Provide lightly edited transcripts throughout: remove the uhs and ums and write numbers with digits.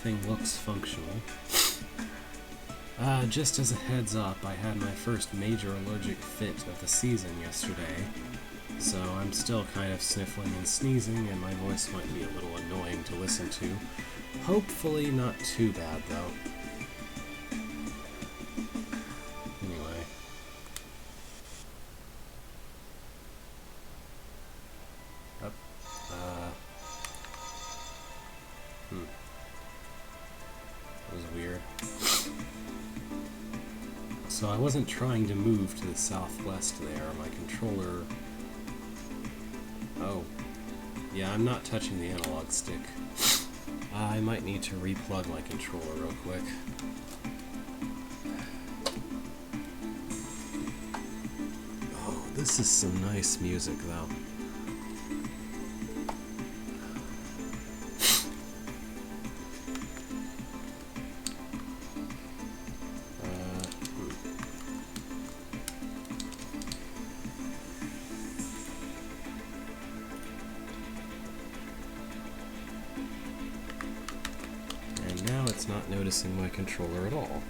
everything looks functional. Just as a heads up, I had my first major allergic fit of the season yesterday, so I'm still kind of sniffling and sneezing, and my voice might be a little annoying to listen to. Hopefully not too bad, though. Anyway. That was weird. So I wasn't trying to move to the southwest there. My controller... Oh. Yeah, I'm not touching the analog stick. I might need to replug my controller real quick. Oh, this is some nice music, though. Now it's not noticing my controller at all.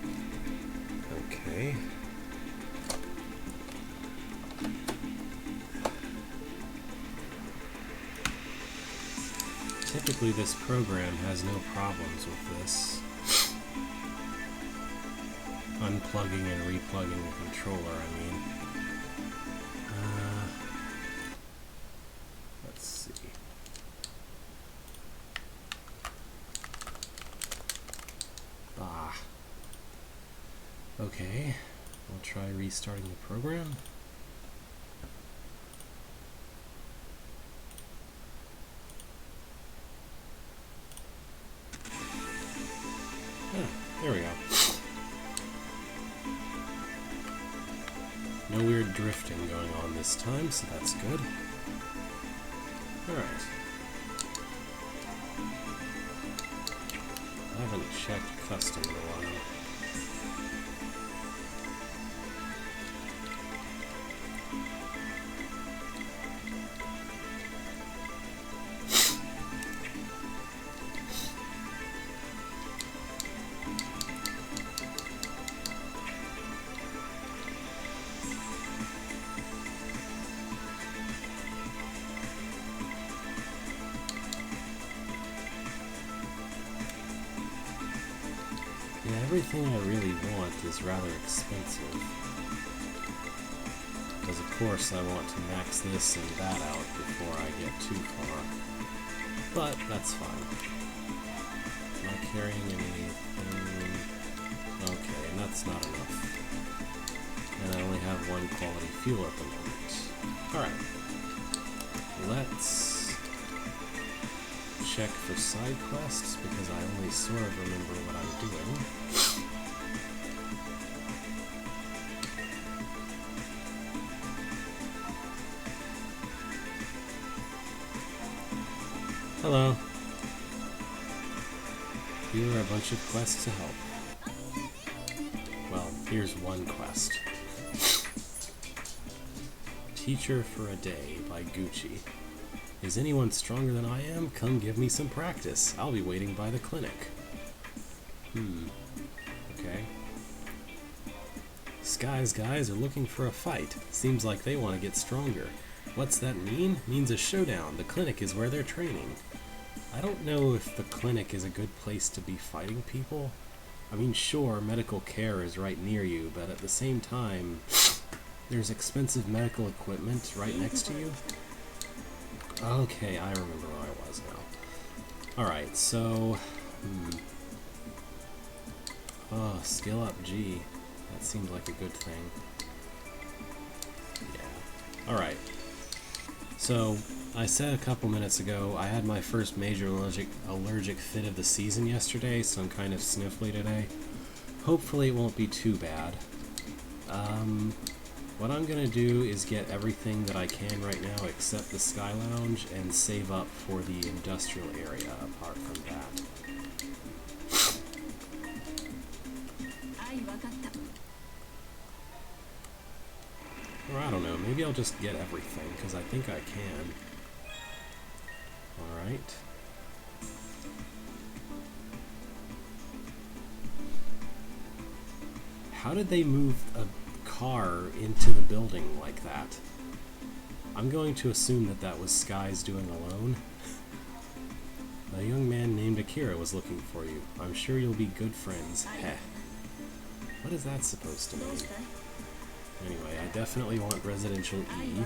Okay. Typically this program has no problems with this. Unplugging and replugging the controller, I mean. Let's see. Okay, I'll try restarting the program. There we go. No weird drifting going on this time, so that's good. Alright. I haven't checked custom in a while. Everything I really want is rather expensive. Because of course I want to max this and that out before I get too far. But that's fine. Am I carrying anything? Okay, and that's not enough. And I only have one quality fuel at the moment. Alright. Let's check for side quests, because I only sort of remember what I'm doing. Hello. Here are a bunch of quests to help. Well, here's one quest. Teacher for a Day by Gucci. Is anyone stronger than I am? Come give me some practice. I'll be waiting by the clinic. Okay. Sky's guys are looking for a fight. Seems like they want to get stronger. What's that mean? Means a showdown. The clinic is where they're training. I don't know if the clinic is a good place to be fighting people. I mean, sure, medical care is right near you, but at the same time, there's expensive medical equipment right next to you. Okay, I remember where I was now. Alright, so... Oh, skill up G. That seems like a good thing. Yeah. Alright. So, I said a couple minutes ago, I had my first major allergic fit of the season yesterday, so I'm kind of sniffly today. Hopefully it won't be too bad. What I'm going to do is get everything that I can right now except the Sky Lounge and save up for the industrial area apart from that. Or I don't know, maybe I'll just get everything, because I think I can. Alright. How did they move a car into the building like that? I'm going to assume that that was Sky's doing alone. A young man named Akira was looking for you. I'm sure you'll be good friends. Heh. What is that supposed to mean? Anyway, I definitely want residential E.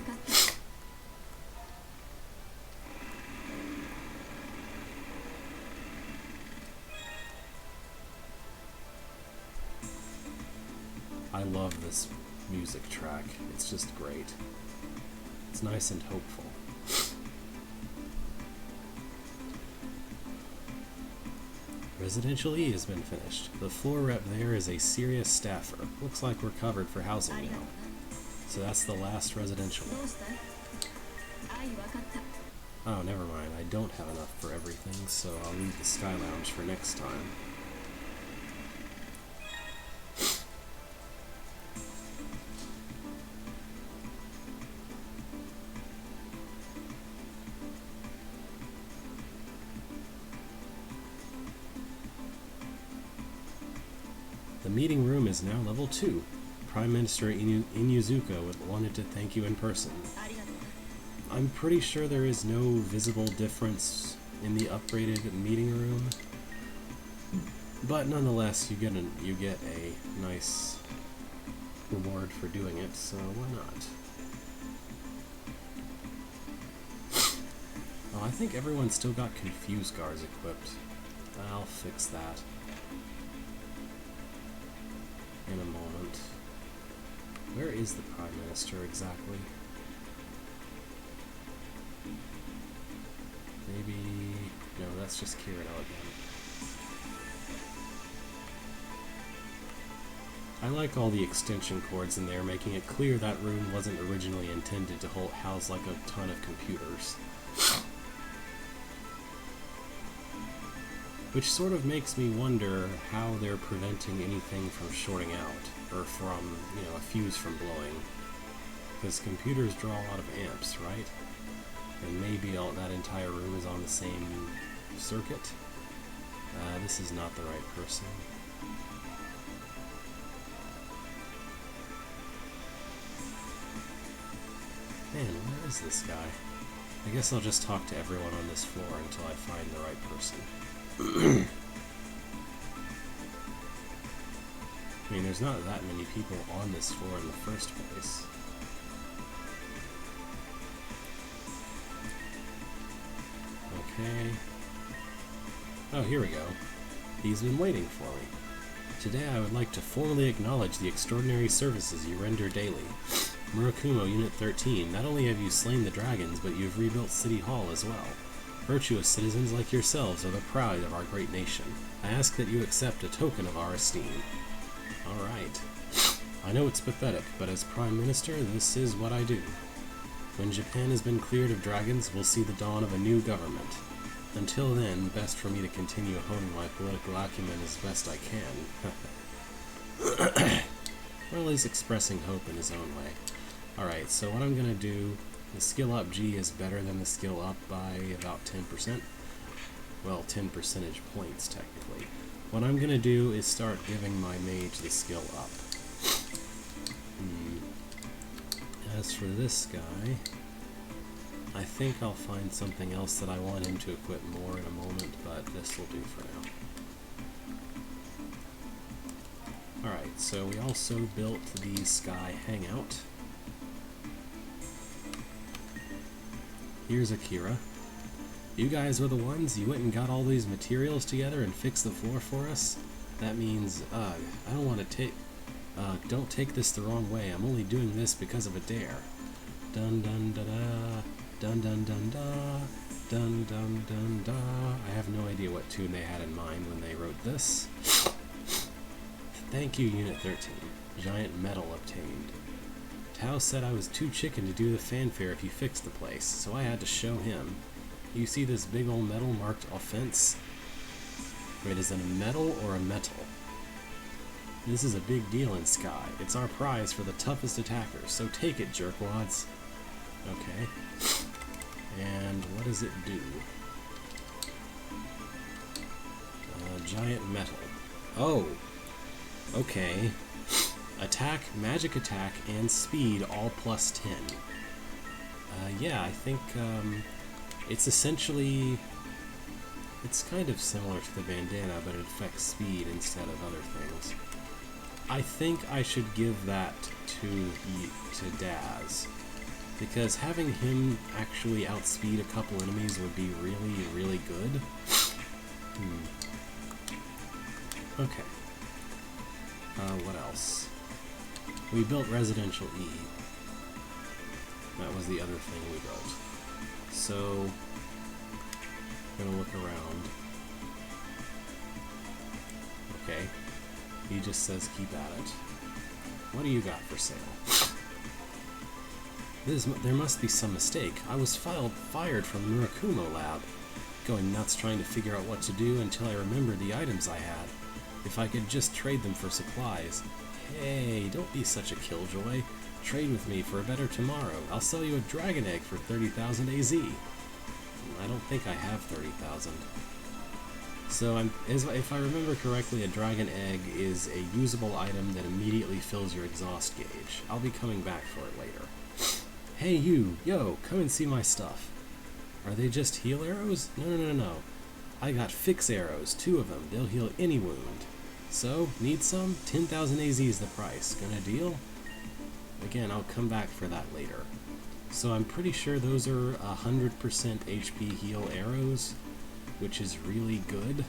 I love this music track. It's just great. It's nice and hopeful. Residential E has been finished. The floor rep there is a serious staffer. Looks like we're covered for housing now. So that's the last residential. Oh, never mind. I don't have enough for everything, so I'll leave the Sky Lounge for next time. The meeting room is now level 2. Prime Minister Inuzuka wanted to thank you in person. I'm pretty sure there is no visible difference in the upgraded meeting room, but nonetheless, you get a nice reward for doing it, so why not? Oh, I think everyone's still got confused guards equipped. I'll fix that in a moment. Where is the Prime Minister exactly? Maybe... no, that's just Kirito again. I like all the extension cords in there, making it clear that room wasn't originally intended to house like a ton of computers. Which sort of makes me wonder how they're preventing anything from shorting out, or from, you know, a fuse from blowing. Because computers draw a lot of amps, right? And maybe that entire room is on the same circuit. This is not the right person. Man, where is this guy? I guess I'll just talk to everyone on this floor until I find the right person. I mean, there's not that many people on this floor in the first place. Okay. Oh, here we go. He's been waiting for me. Today I would like to formally acknowledge the extraordinary services you render daily. Murakumo Unit 13, not only have you slain the dragons, but you have rebuilt City Hall as well. Virtuous citizens like yourselves are the pride of our great nation. I ask that you accept a token of our esteem. Alright. I know it's pathetic, but as Prime Minister, this is what I do. When Japan has been cleared of dragons, we'll see the dawn of a new government. Until then, best for me to continue honing my political acumen as best I can. Well, he's expressing hope in his own way. Alright, so what I'm going to do, the skill up G is better than the skill up by about 10%. Well, 10 percentage points, technically. What I'm going to do is start giving my mage the skill up. As for this guy, I think I'll find something else that I want him to equip more in a moment, but this will do for now. Alright, so we also built the Sky Hangout. Here's Akira. You guys were the ones? You went and got all these materials together and fixed the floor for us? That means, I don't want to take... don't take this the wrong way. I'm only doing this because of a dare. Dun dun da da, dun dun dun da, dun dun dun da. I have no idea what tune they had in mind when they wrote this. Thank you, Unit 13. Giant medal obtained. Tao said I was too chicken to do the fanfare if you fixed the place, so I had to show him. You see this big old medal marked offense? Wait, is it a medal or a metal? This is a big deal in Sky. It's our prize for the toughest attackers, so take it, jerkwads. Okay. And what does it do? Giant metal. Oh! Okay. attack, magic attack, and speed all plus 10. Yeah, I think it's essentially... It's kind of similar to the bandana, but it affects speed instead of other things. I think I should give that to Daz, because having him actually outspeed a couple enemies would be really, really good. Okay. What else? We built Residential E. That was the other thing we built. So, I'm gonna look around. Okay. He just says keep at it. What do you got for sale? There must be some mistake. I was fired from the Murakumo lab, going nuts trying to figure out what to do until I remembered the items I had. If I could just trade them for supplies. Hey, don't be such a killjoy. Trade with me for a better tomorrow. I'll sell you a dragon egg for 30,000 AZ. I don't think I have 30,000. So if I remember correctly, a dragon egg is a usable item that immediately fills your exhaust gauge. I'll be coming back for it later. Hey you, yo, come and see my stuff. Are they just heal arrows? No. I got fix arrows, 2 of them. They'll heal any wound. So, need some? 10,000 AZ is the price. Gonna deal? Again, I'll come back for that later. So I'm pretty sure those are 100% HP heal arrows, which is really good.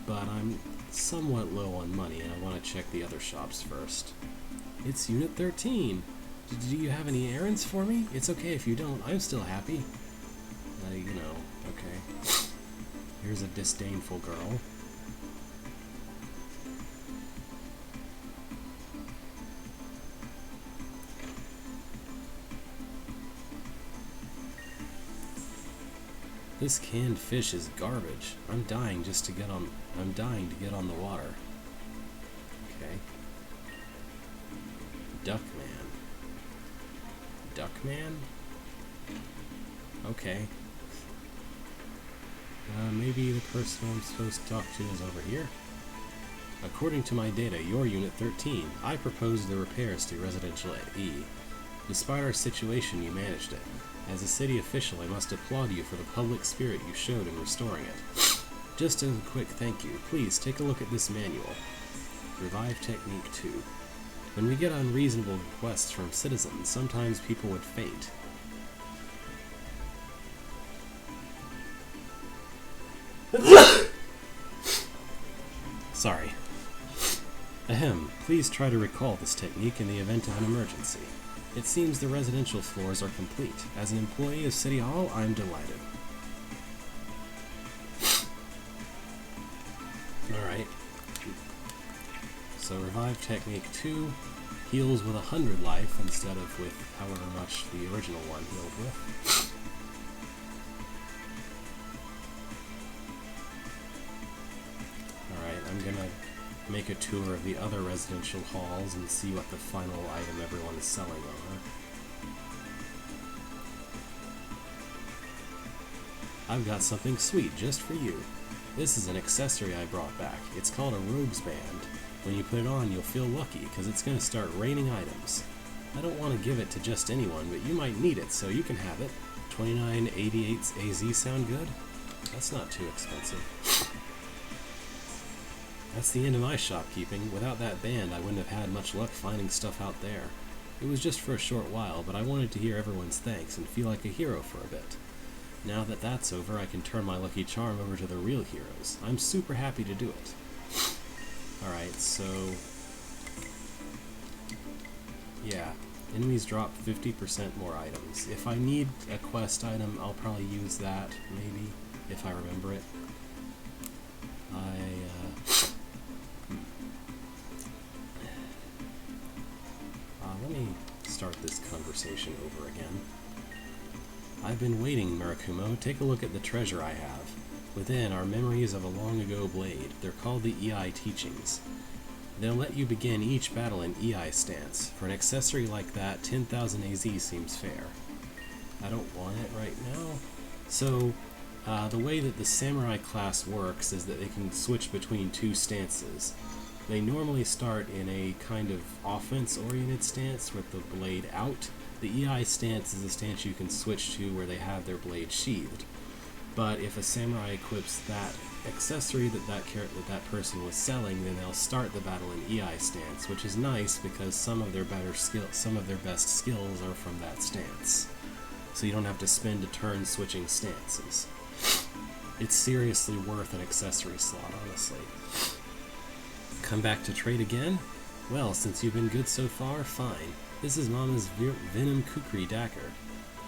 But I'm somewhat low on money, and I want to check the other shops first. It's Unit 13. Do you have any errands for me? It's okay if you don't. I'm still happy. Okay. Here's a disdainful girl. This canned fish is garbage. I'm dying to get on the water. Okay. Duckman. Duckman? Okay. Maybe the person I'm supposed to talk to is over here? According to my data, you're Unit 13. I proposed the repairs to Residential E. Despite our situation, you managed it. As a city official, I must applaud you for the public spirit you showed in restoring it. Just as a quick thank you, please take a look at this manual. Revive Technique 2. When we get unreasonable requests from citizens, sometimes people would faint. Sorry. Ahem, please try to recall this technique in the event of an emergency. It seems the residential floors are complete. As an employee of City Hall, I'm delighted. Alright. So Revive Technique 2 heals with 100 life instead of with however much the original one healed with. Alright, I'm gonna make a tour of the other residential halls and see what the final item everyone is selling are. I've got something sweet just for you. This is an accessory I brought back. It's called a Rogue's Band. When you put it on, you'll feel lucky, because it's going to start raining items. I don't want to give it to just anyone, but you might need it, so you can have it. 2988 AZ sound good? That's not too expensive. That's the end of my shopkeeping. Without that band, I wouldn't have had much luck finding stuff out there. It was just for a short while, but I wanted to hear everyone's thanks and feel like a hero for a bit. Now that that's over, I can turn my lucky charm over to the real heroes. I'm super happy to do it. Alright, so... yeah, enemies drop 50% more items. If I need a quest item, I'll probably use that, maybe, if I remember it. Let me start this conversation over again. I've been waiting, Murakumo. Take a look at the treasure I have. Within are memories of a long-ago blade. They're called the EI Teachings. They'll let you begin each battle in EI stance. For an accessory like that, 10,000 AZ seems fair. I don't want it right now. So, the way that the samurai class works is that they can switch between 2 stances. They normally start in a kind of offense-oriented stance with the blade out. The EI stance is a stance you can switch to where they have their blade sheathed. But if a samurai equips that accessory that person was selling, then they'll start the battle in EI stance, which is nice because some of their best skills are from that stance. So you don't have to spend a turn switching stances. It's seriously worth an accessory slot, honestly. Come back to trade again? Well, since you've been good so far, fine. This is Mama's Venom Kukri dagger.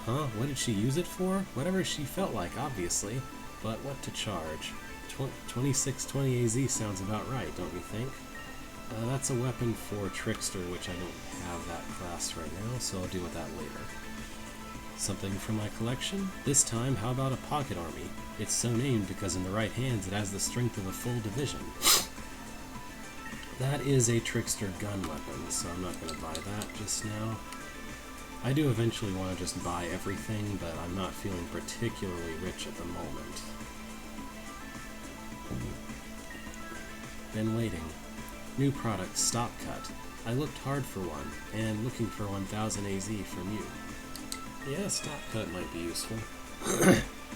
Huh? What did she use it for? Whatever she felt like, obviously. But what to charge? 2620 AZ sounds about right, don't you think? That's a weapon for Trickster, which I don't have that class right now, so I'll deal with that later. Something from my collection? This time, how about a pocket army? It's so named because in the right hands it has the strength of a full division. That is a Trickster gun weapon, so I'm not going to buy that just now. I do eventually want to just buy everything, but I'm not feeling particularly rich at the moment. Been waiting. New product, Stop Cut. I looked hard for one, and looking for 1000 AZ from you. Yeah, Stop Cut might be useful.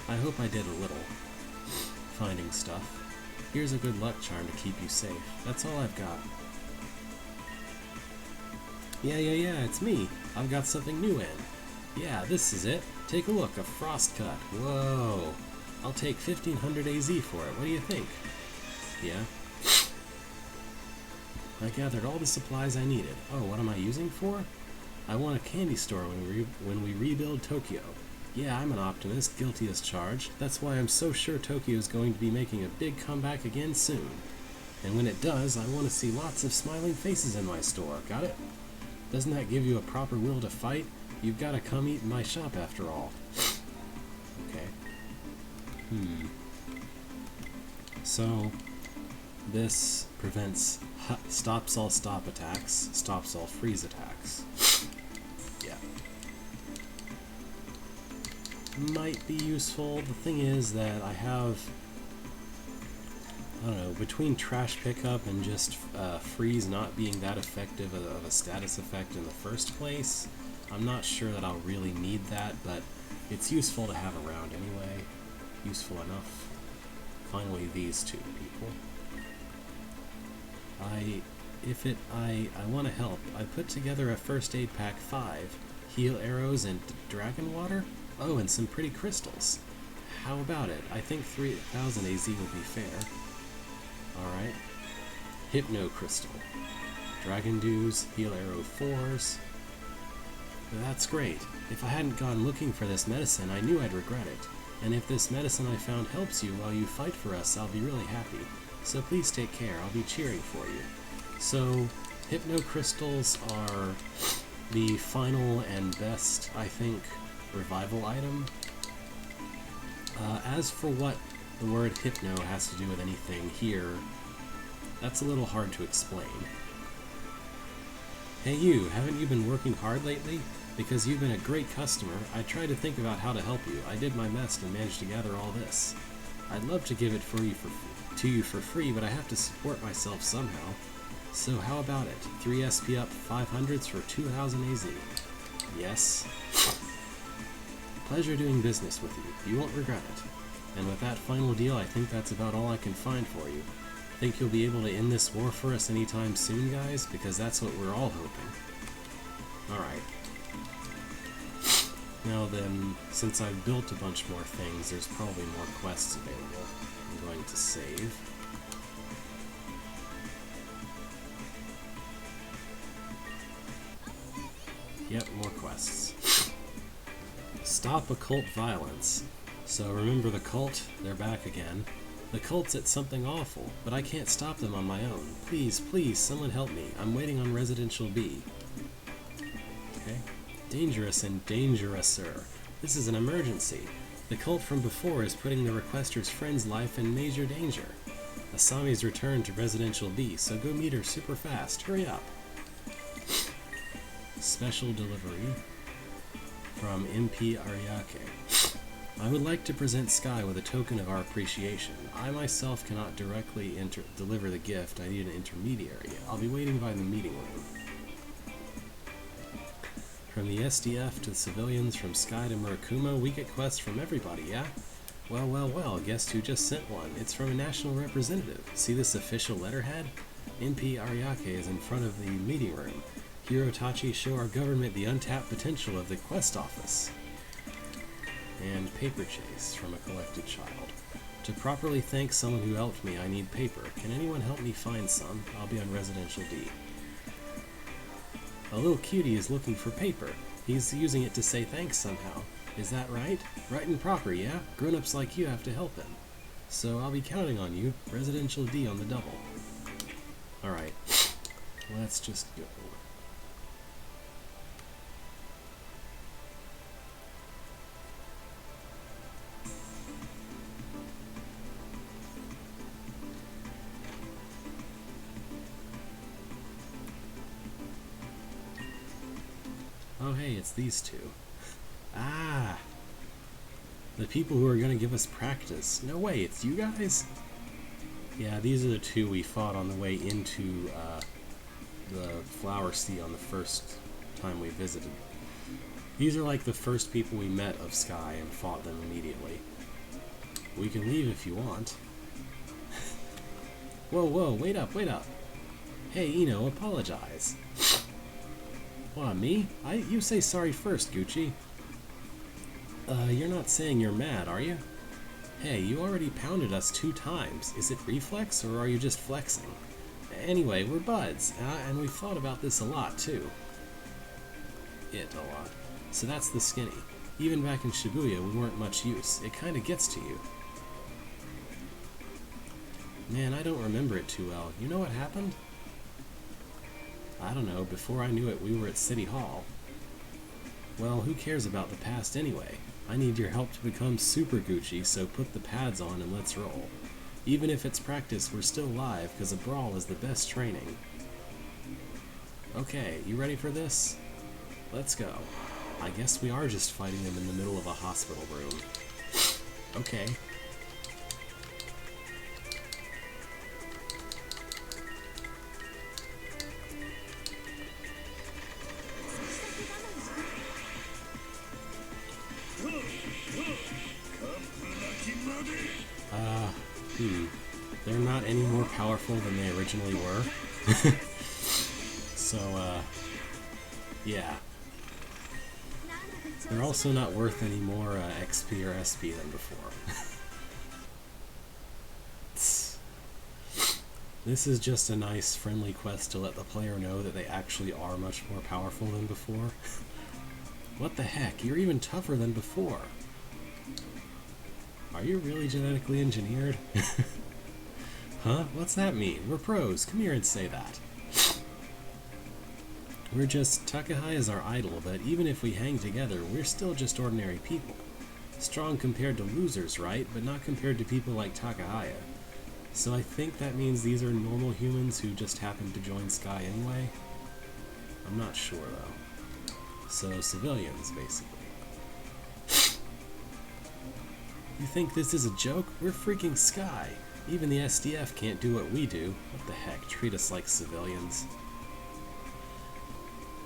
I hope I did a little. Finding stuff. Here's a good luck charm to keep you safe. That's all I've got. Yeah, it's me. I've got something new in. Yeah, this is it. Take a look, a Frost Cut. Whoa. I'll take 1500 AZ for it. What do you think? Yeah. I gathered all the supplies I needed. Oh, what am I using for? I want a candy store when we rebuild Tokyo. Yeah, I'm an optimist, guilty as charged. That's why I'm so sure Tokyo is going to be making a big comeback again soon. And when it does, I want to see lots of smiling faces in my store. Got it? Doesn't that give you a proper will to fight? You've got to come eat in my shop after all. Okay. So, this prevents stops all stop attacks, stops all freeze attacks. Yeah. Might be useful. The thing is that I have, I don't know, between trash pickup and just freeze not being that effective of a status effect in the first place, I'm not sure that I'll really need that, but it's useful to have around anyway. Useful enough. Finally, these two people. I want to help. I put together a first aid pack 5, heal arrows and dragon water. Oh, and some pretty crystals. How about it? I think 3000 AZ will be fair. Alright. Hypno Crystal. Dragon Dews, Heal Arrow 4s. That's great. If I hadn't gone looking for this medicine, I knew I'd regret it. And if this medicine I found helps you while you fight for us, I'll be really happy. So please take care. I'll be cheering for you. So, Hypno Crystals are the final and best, I think, revival item. As for what the word hypno has to do with anything here, that's a little hard to explain. Hey you, haven't you been working hard lately? Because you've been a great customer, I tried to think about how to help you. I did my best and managed to gather all this. I'd love to give it to you for free, but I have to support myself somehow. So how about it? 3 SP up 500s for 2000 AZ. Yes. Pleasure doing business with you. You won't regret it. And with that final deal, I think that's about all I can find for you. Think you'll be able to end this war for us anytime soon, guys? Because that's what we're all hoping. Alright. Now then, since I've built a bunch more things, there's probably more quests available. I'm going to save. Yep, more quests. Stop occult violence. So remember the cult? They're back again. The cult's at something awful, but I can't stop them on my own. Please, please, someone help me. I'm waiting on Residential B. Okay. Dangerous and dangerous-er. This is an emergency. The cult from before is putting the requester's friend's life in major danger. Asami's returned to Residential B, so go meet her super fast. Hurry up. Special delivery from MP Ariake. I would like to present Sky with a token of our appreciation. I myself cannot directly deliver the gift. I need an intermediary. I'll be waiting by the meeting room. From the SDF to the civilians, from Sky to Murakuma, we get quests from everybody, yeah? Well, well, well, guess who just sent one? It's from a national representative. See this official letterhead? MP Ariake is in front of the meeting room. Hirotachi, show our government the untapped potential of the quest office. And paper chase from a collected child. To properly thank someone who helped me, I need paper. Can anyone help me find some? I'll be on Residential D. A little cutie is looking for paper. He's using it to say thanks somehow. Is that right? Right and proper, yeah? Grown-ups like you have to help him. So I'll be counting on you. Residential D on the double. Alright. Let's just go. Oh hey, it's these two. Ah! The people who are going to give us practice. No way, it's you guys? Yeah, these are the two we fought on the way into the Flower Sea on the first time we visited. These are like the first people we met of Sky and fought them immediately. We can leave if you want. Whoa, whoa, wait up, wait up. Hey, Ino, apologize. What, me? You say sorry first, Gucci. You're not saying you're mad, are you? Hey, you already pounded us 2 times. Is it reflex, or are you just flexing? Anyway, we're buds, and we've thought about this a lot, too. A lot. So that's the skinny. Even back in Shibuya, we weren't much use. It kinda gets to you. Man, I don't remember it too well. You know what happened? I don't know, before I knew it, we were at City Hall. Well, who cares about the past anyway? I need your help to become Super Gucci, so put the pads on and let's roll. Even if it's practice, we're still live, because a brawl is the best training. Okay, you ready for this? Let's go. I guess we are just fighting them in the middle of a hospital room. Okay. They're not any more powerful than they originally were. So, yeah. They're also not worth any more XP or SP than before. This is just a nice, friendly quest to let the player know that they actually are much more powerful than before. What the heck? You're even tougher than before. Are you really genetically engineered? Huh? What's that mean? We're pros. Come here and say that. We're just... Takahaya is our idol, but even if we hang together, we're still just ordinary people. Strong compared to losers, right? But not compared to people like Takahaya. So I think that means these are normal humans who just happened to join Sky anyway? I'm not sure, though. So, civilians, basically. You think this is a joke? We're freaking Sky. Even the SDF can't do what we do. What the heck, treat us like civilians.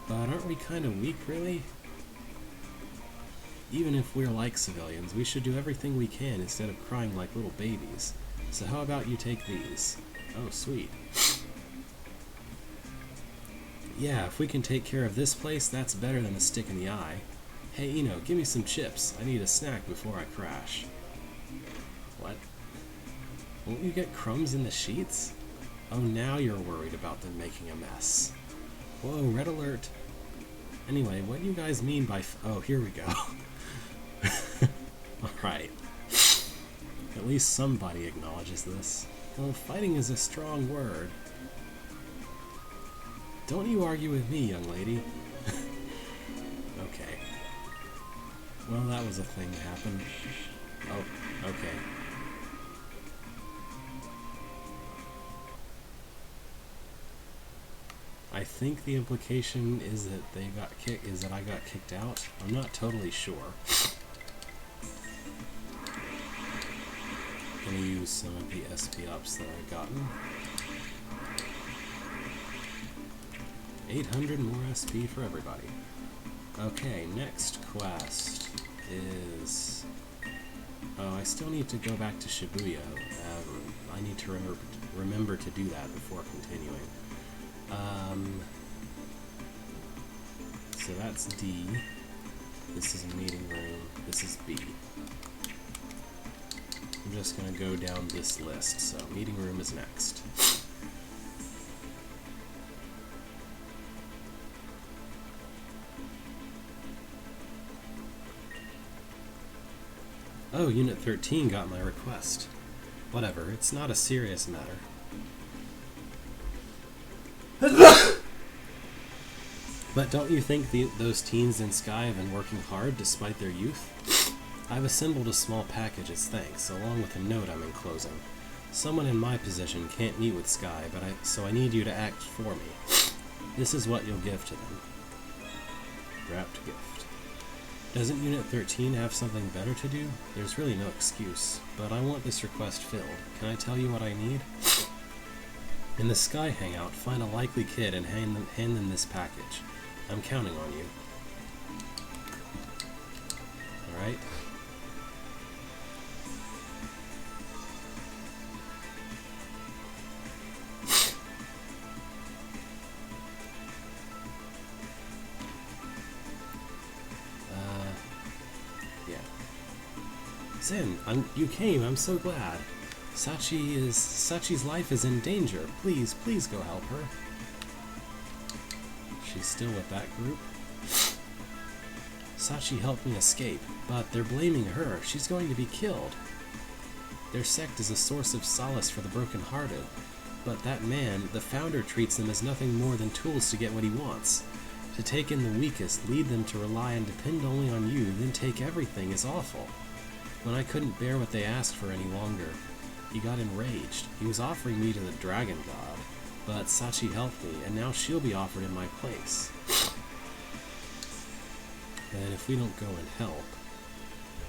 But aren't we kind of weak, really? Even if we're like civilians, we should do everything we can instead of crying like little babies. So how about you take these? Oh, sweet. Yeah, if we can take care of this place, that's better than a stick in the eye. Hey, Ino, give me some chips. I need a snack before I crash. What? Won't you get crumbs in the sheets? Oh, now you're worried about them making a mess. Whoa, red alert. Anyway, what do you guys mean by... Oh, here we go. Alright. At least somebody acknowledges this. Well, fighting is a strong word. Don't you argue with me, young lady. Okay. Well, that was a thing that happened. Oh, okay. I think the implication is that I got kicked out. I'm not totally sure. I'm gonna use some of the SP ups that I've gotten. 800 more SP for everybody. Okay, next quest is... Oh, I still need to go back to Shibuya. I need to remember to do that before continuing. So that's D. This is a meeting room. This is B. I'm just going to go down this list. So meeting room is next. Oh, Unit 13 got my request. Whatever, it's not a serious matter. But don't you think those teens in Sky have been working hard despite their youth? I've assembled a small package as thanks, along with a note I'm enclosing. Someone in my position can't meet with Sky, so I need you to act for me. This is what you'll give to them. Wrapped gift. Doesn't Unit 13 have something better to do? There's really no excuse, but I want this request filled. Can I tell you what I need? In the Sky Hangout, find a likely kid and hand them this package. I'm counting on you. Alright. Yeah. Zen, you came, I'm so glad. Sachi's life is in danger. Please go help her. She's still with that group. Sachi helped me escape, but they're blaming her. She's going to be killed. Their sect is a source of solace for the broken-hearted, but that man, the founder, treats them as nothing more than tools to get what he wants. To take in the weakest, lead them to rely and depend only on you, then take everything is awful. When I couldn't bear what they asked for any longer, he got enraged. He was offering me to the Dragon God, but Sachi helped me, and now she'll be offered in my place. And if we don't go and help...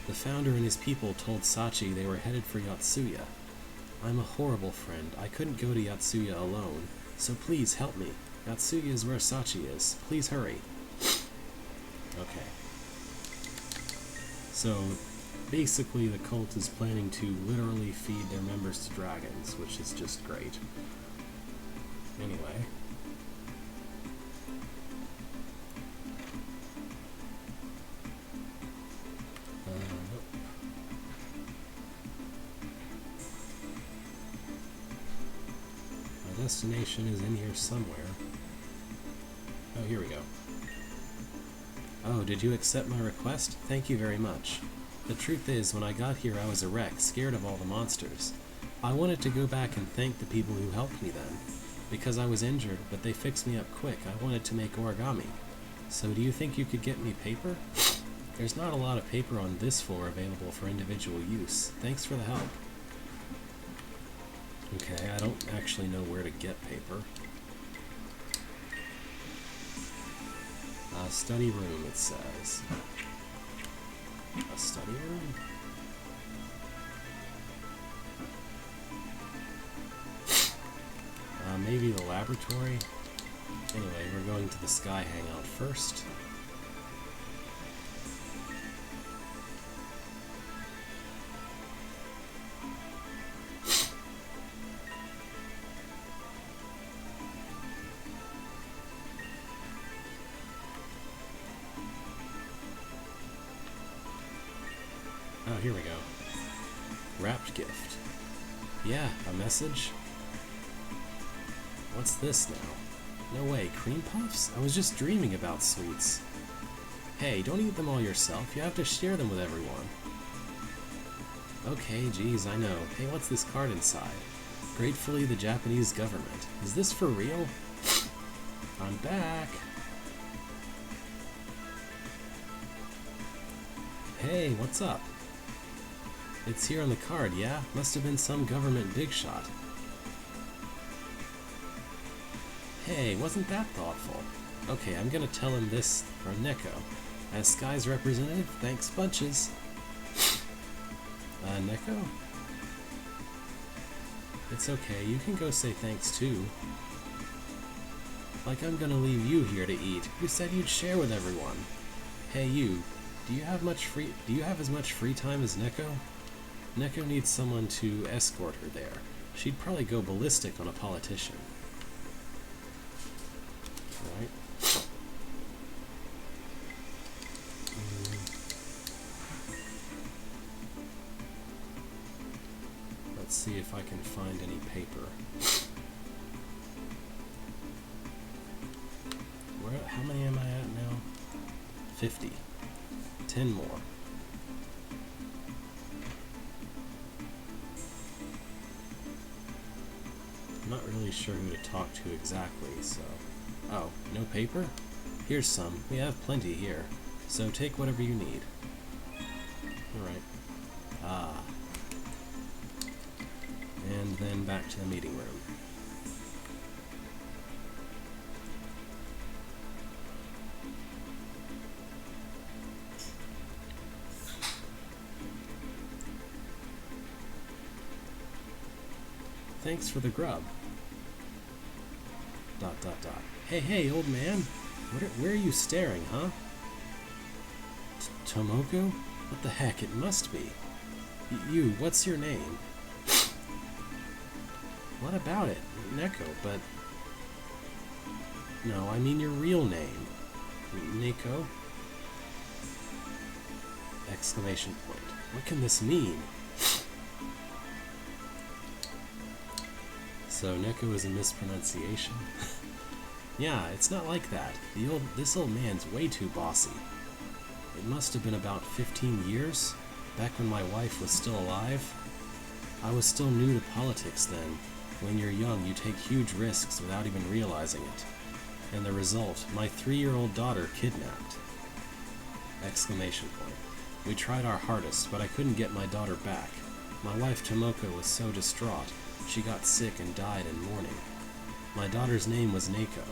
The founder and his people told Sachi they were headed for Yotsuya. I'm a horrible friend. I couldn't go to Yotsuya alone, so please help me. Yotsuya is where Sachi is. Please hurry. Okay. So... basically, the cult is planning to literally feed their members to dragons, which is just great. Anyway. My destination is in here somewhere. Oh, here we go. Oh, did you accept my request? Thank you very much. The truth is, when I got here I was a wreck, scared of all the monsters. I wanted to go back and thank the people who helped me then. Because I was injured, but they fixed me up quick, I wanted to make origami. So do you think you could get me paper? There's not a lot of paper on this floor available for individual use. Thanks for the help. Okay, I don't actually know where to get paper. Study room, it says. A study room? Maybe the laboratory? Anyway, we're going to the Sky Hangout first. Oh, here we go. Wrapped gift. Yeah, a message? What's this now? No way, cream puffs? I was just dreaming about sweets. Hey, don't eat them all yourself. You have to share them with everyone. Okay, geez, I know. Hey, what's this card inside? Gratefully, the Japanese government. Is this for real? I'm back. Hey, what's up? It's here on the card, yeah? Must have been some government big shot. Hey, wasn't that thoughtful? Okay, I'm gonna tell him this from Neko. As Sky's representative, thanks bunches. Neko? It's okay, you can go say thanks too. Like I'm gonna leave you here to eat. You said you'd share with everyone. Hey you, do you have as much free time as Neko? Neko needs someone to escort her there. She'd probably go ballistic on a politician. Alright. Let's see if I can find any paper. How many am I at now? 50. 10 more. I'm not really sure who to talk to exactly, so... Oh, no paper? Here's some. We have plenty here. So take whatever you need. Alright. Ah. And then back to the meeting room. Thanks for the grub. ... Hey, old man! Where are you staring, huh? Tomoko? What the heck, it must be. You, what's your name? What about it? Neko, but... No, I mean your real name. Neko? Exclamation point. What can this mean? So Neko is a mispronunciation? Yeah, it's not like that. This old man's way too bossy. It must have been about 15 years, back when my wife was still alive. I was still new to politics then. When you're young, you take huge risks without even realizing it. And the result, my 3-year-old daughter kidnapped. Exclamation point. We tried our hardest, but I couldn't get my daughter back. My wife Tomoko was so distraught, she got sick and died in mourning. My daughter's name was Neko.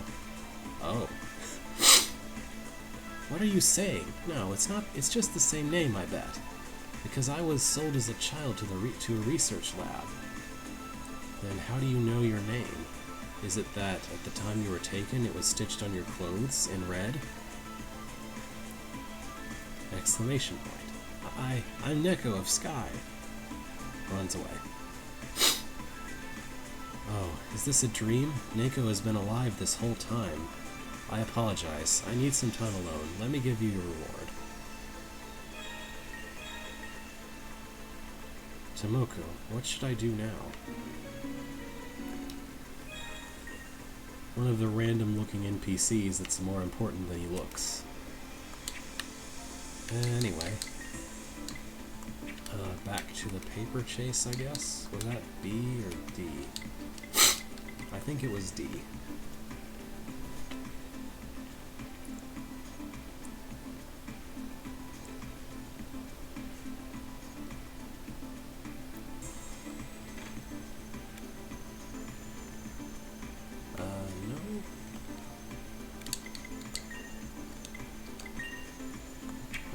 Oh. What are you saying? No, it's not. It's just the same name, I bet. Because I was sold as a child to a research lab. Then how do you know your name? Is it that at the time you were taken, it was stitched on your clothes in red? Exclamation point. I'm Neko of Sky. Runs away. Oh, is this a dream? Neko has been alive this whole time. I apologize. I need some time alone. Let me give you your reward. Tomoko, what should I do now? One of the random-looking NPCs that's more important than he looks. Anyway. Back to the paper chase, I guess? Was that B or D? I think it was D. No.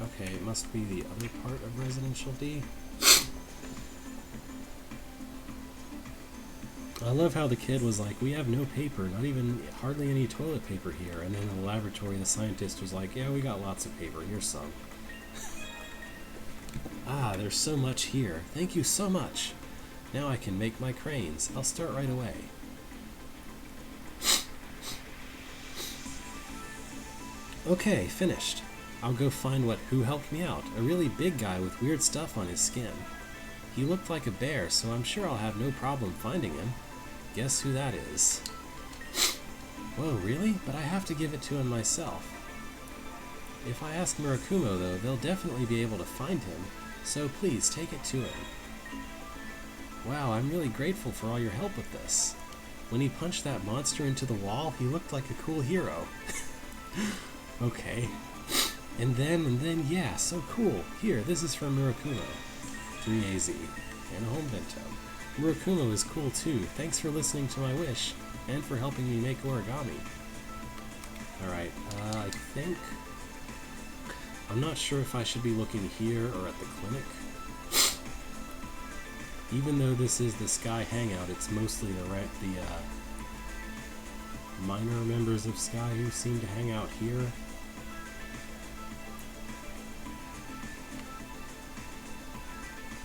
Okay, it must be the other part of Residential D. I love how the kid was like, we have no paper, not even hardly any toilet paper here. And then in the laboratory, the scientist was like, yeah, we got lots of paper. Here's some. Ah, there's so much here. Thank you so much. Now I can make my cranes. I'll start right away. Okay, finished. I'll go find who helped me out. A really big guy with weird stuff on his skin. He looked like a bear, so I'm sure I'll have no problem finding him. Guess who that is? Whoa, really? But I have to give it to him myself. If I ask Murakumo, though, they'll definitely be able to find him, so please take it to him. Wow, I'm really grateful for all your help with this. When he punched that monster into the wall, he looked like a cool hero. Okay. And then, yeah, so cool. Here, this is from Murakumo. 3AZ, and a home bento. Murakumo is cool too. Thanks for listening to my wish, and for helping me make origami. Alright, I think... I'm not sure if I should be looking here or at the clinic. Even though this is the Sky Hangout, it's mostly the minor members of Sky who seem to hang out here.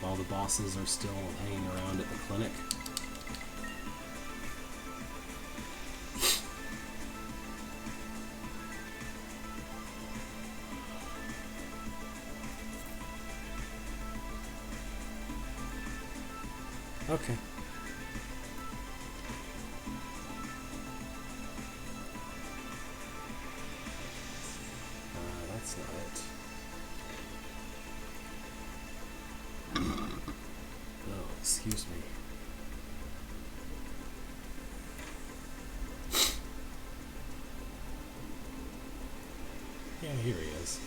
While the bosses are still hanging around at the clinic. Okay. That's not it. Oh, excuse me. Yeah, here he is.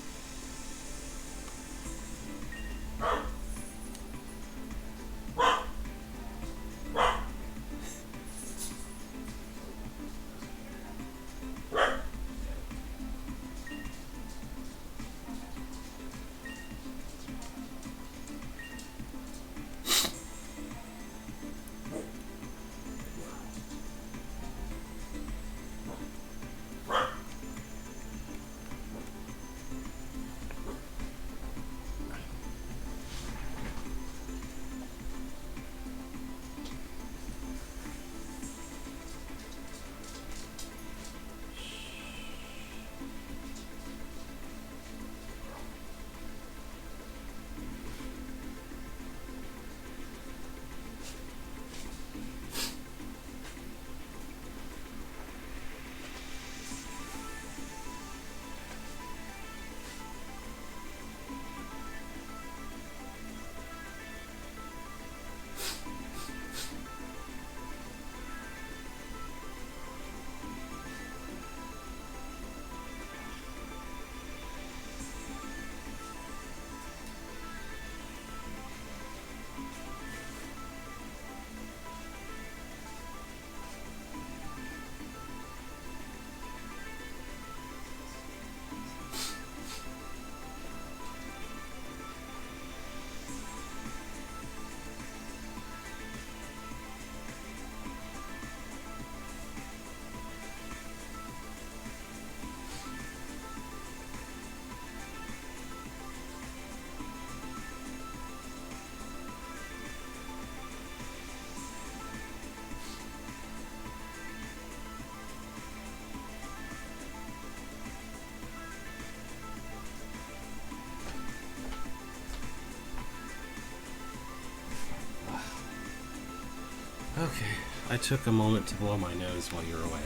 Okay, I took a moment to blow my nose while you were away.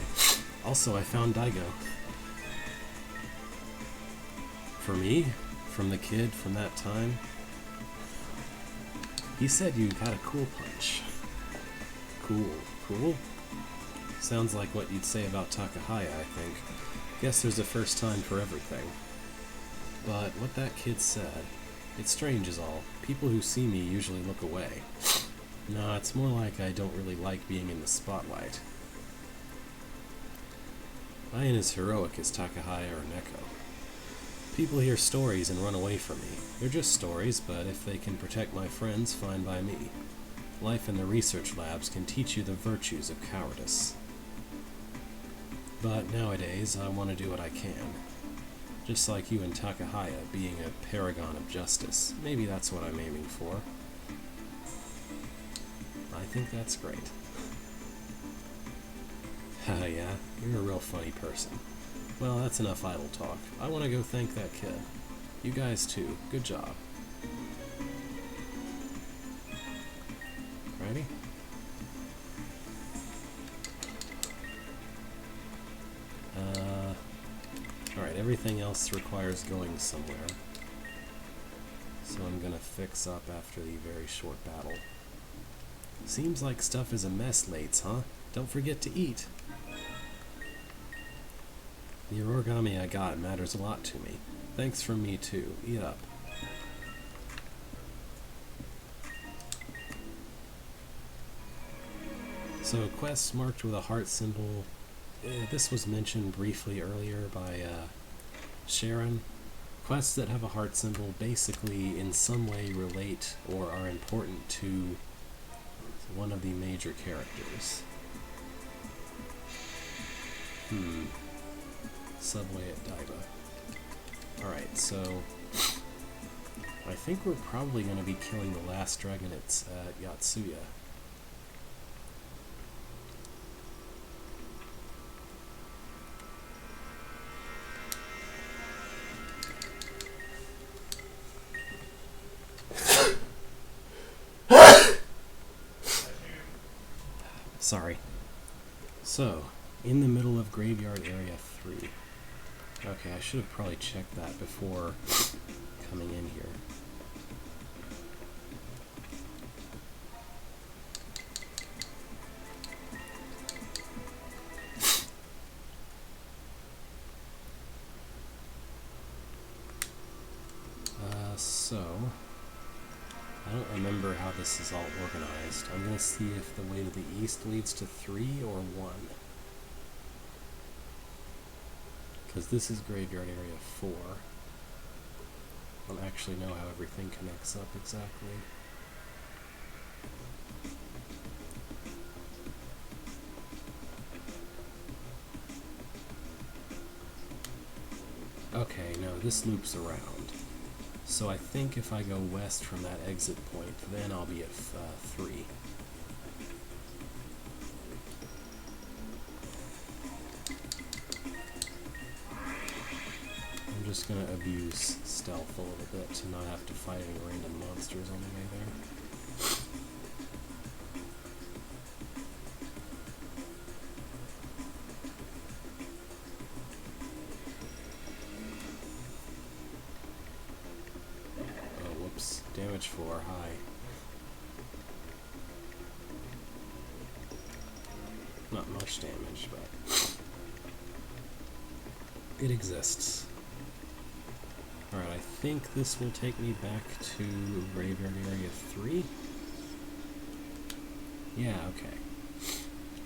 Also, I found Daigo. For me? From the kid from that time? He said you had a cool punch. Cool. Cool? Sounds like what you'd say about Takahaya, I think. Guess there's a first time for everything. But what that kid said, it's strange is all. People who see me usually look away. No, it's more like I don't really like being in the spotlight. I ain't as heroic as Takahaya or Neko. People hear stories and run away from me. They're just stories, but if they can protect my friends, fine by me. Life in the research labs can teach you the virtues of cowardice. But nowadays, I want to do what I can. Just like you and Takahaya being a paragon of justice. Maybe that's what I'm aiming for. I think that's great. Haha, yeah, you're a real funny person. Well, that's enough idle talk. I want to go thank that kid. You guys too. Good job. Ready? Alright, everything else requires going somewhere. So I'm gonna fix up after the very short battle. Seems like stuff is a mess, Lates, huh? Don't forget to eat. The origami I got matters a lot to me. Thanks from me too. Eat up. So quests marked with a heart symbol. This was mentioned briefly earlier by Sharon. Quests that have a heart symbol basically in some way relate or are important to one of the major characters. Subway at Daiba. Alright, so I think we're probably going to be killing the last dragon at Yatsuya. Sorry. So, in the middle of Graveyard Area 3. Okay, I should have probably checked that before coming in here. So, I don't remember how this is all organized. I'm going to see if the way to the east leads to 3 or 1. Because this is Graveyard Area 4. I don't actually know how everything connects up exactly. Okay, no, this loops around. So I think if I go west from that exit point, then I'll be at 3. I'm just going to abuse stealth a little bit to not have to fight any random monsters on the way there. Damage 4, high. Not much damage, but it exists. Alright, I think this will take me back to Graveyard Area 3. Yeah, okay.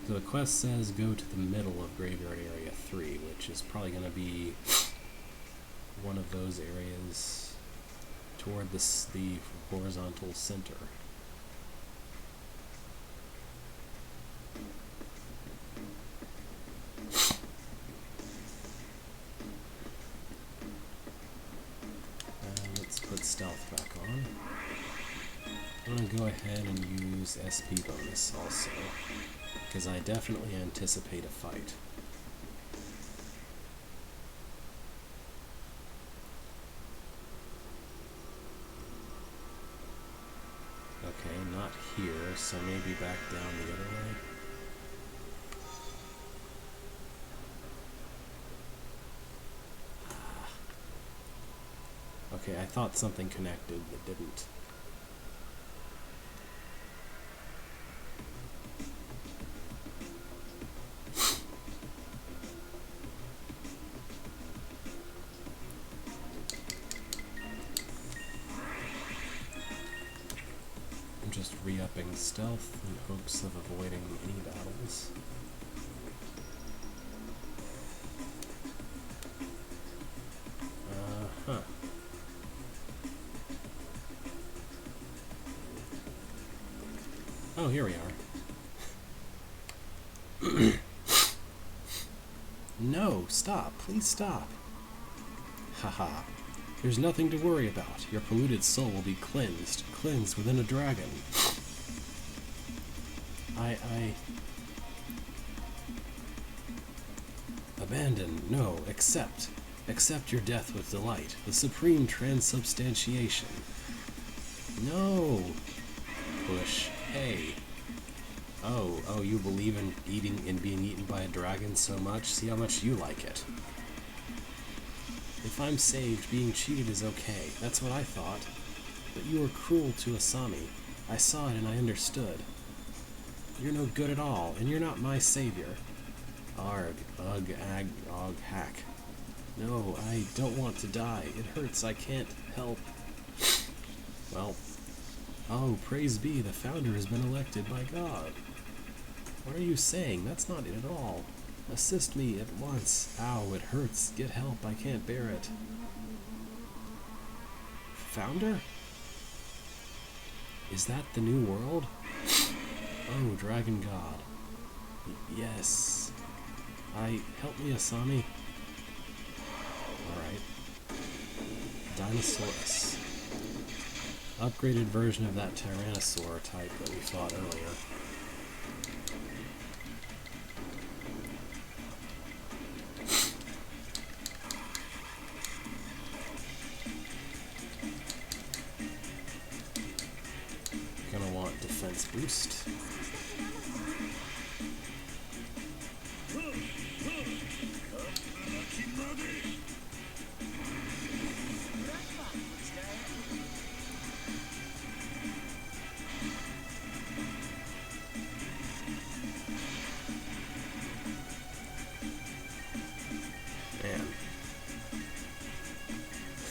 So the quest says go to the middle of Graveyard Area 3, which is probably going to be one of those areas toward the horizontal center. Let's put stealth back on. I'm going to go ahead and use SP bonus also, because I definitely anticipate a fight. Okay, not here, so maybe back down the other way. Okay, I thought something connected that didn't. Just re-upping stealth in hopes of avoiding any battles. Oh, here we are. No, stop. Please stop. Haha. There's nothing to worry about. Your polluted soul will be cleansed within a dragon. Abandon, no, accept. Accept your death with delight. The supreme transubstantiation. No! Push. Hey. Oh, you believe in being eaten by a dragon so much? See how much you like it. If I'm saved, being cheated is okay. That's what I thought. But you were cruel to Asami. I saw it and I understood. You're no good at all, and you're not my savior. Arg, ugh, ag, og, hack. No, I don't want to die. It hurts, I can't help. Well, oh, praise be, the founder has been elected by God. What are you saying? That's not it at all. Assist me at once. Ow, it hurts. Get help, I can't bear it. Founder? Is that the new world? Oh, Dragon God. Yes. Help me, Asami. Alright. Dinosaurus. Upgraded version of that Tyrannosaur type that we fought earlier. Gonna want defense boost.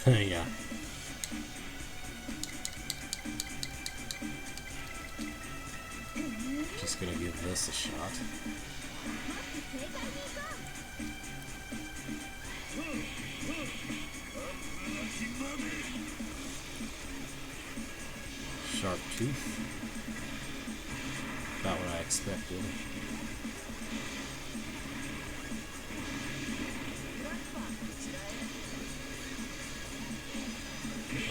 Yeah. Just gonna give this a shot. Sharp tooth. About what I expected.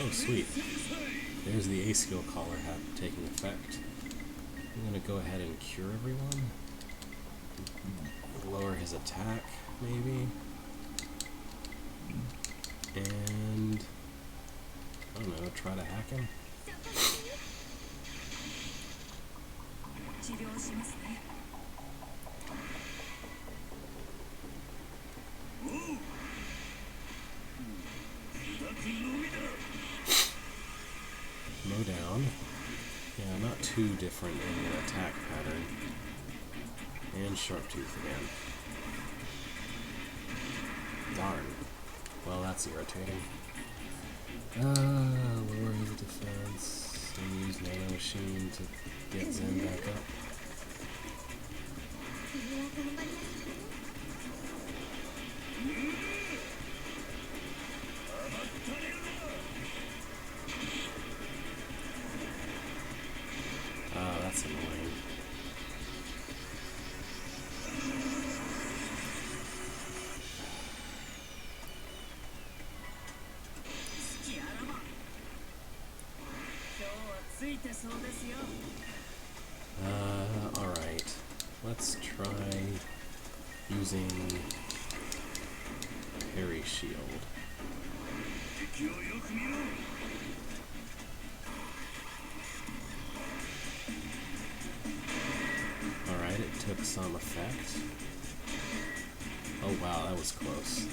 Oh, sweet. There's the A skill collar taking effect. I'm gonna go ahead and cure everyone. Lower his attack, maybe. And I don't know, try to hack him. Mow down. Yeah, not too different in the attack pattern. And sharp tooth again. Darn. Well, that's irritating. Lower his defense and use Nano Machine to get Zen back up. That's annoying. Alright. Let's try using Parry Shield. Alright, it took some effect. Oh wow, that was close.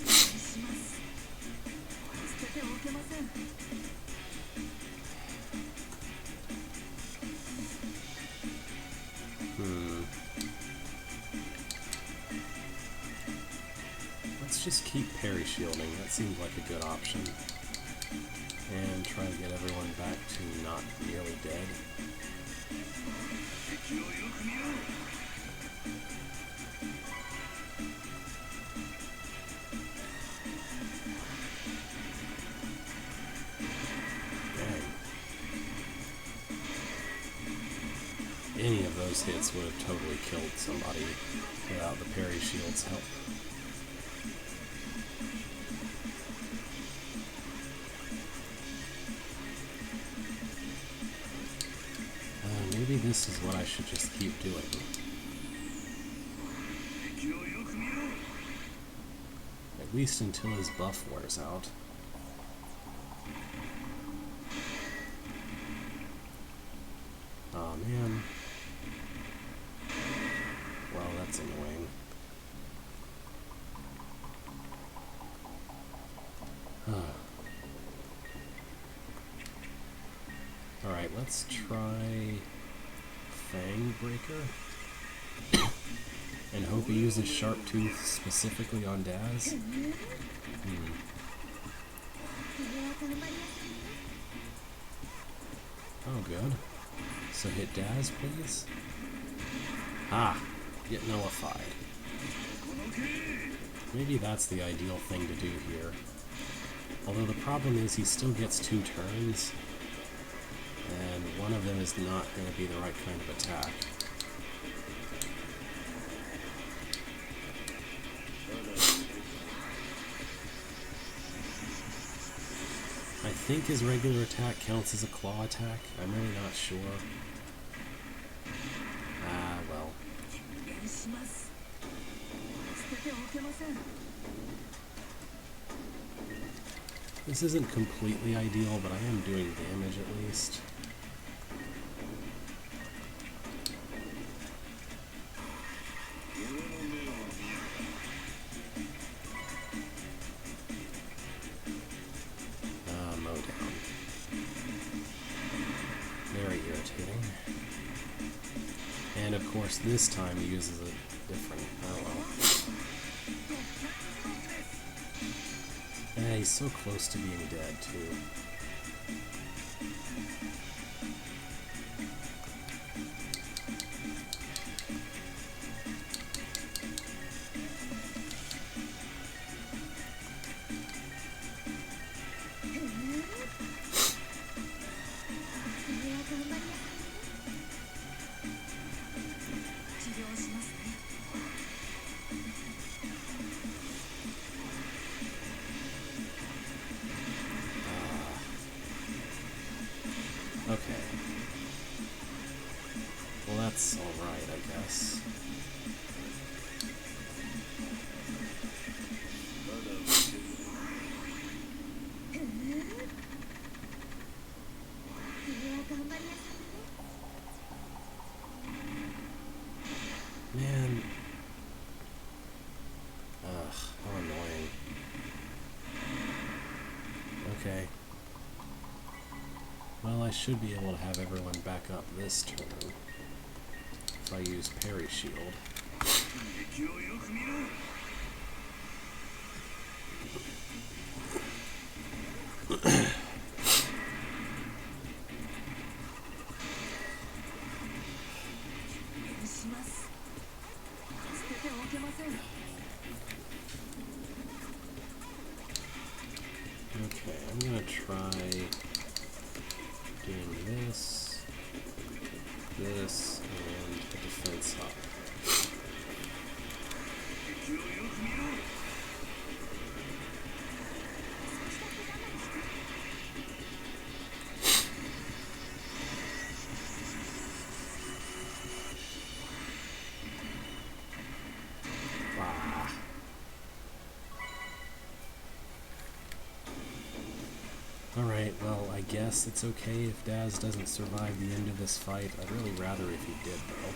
Let's just keep parry shielding. That seems like a good option. And try to get everyone back to not nearly dead. Any of those hits would have totally killed somebody without the parry shield's help. Maybe this is what I should just keep doing. At least until his buff wears out. Aw, man. Well, that's annoying. Alright, let's try Fang Breaker. And hope he uses Sharp Tooth specifically on Daz. Oh, good. So hit Daz, please. Ah, get nullified. Maybe that's the ideal thing to do here. Although the problem is he still gets 2 turns, and one of them is not going to be the right kind of attack. think his regular attack counts as a claw attack. I'm really not sure. Ah, well. This isn't completely ideal, but I am doing damage at least. Mow down. Very irritating. And of course, this time he uses a different. Oh well. Yeah, he's so close to being dead, too. Okay. Well, that's alright, I guess. Man. Ugh, how annoying. Okay. Well, I should be able to have everyone back up this turn if I use Parry Shield. Okay, I'm gonna try doing this, and a defense hop. Alright, well, I guess it's okay if Daz doesn't survive the end of this fight. I'd really rather if he did, though.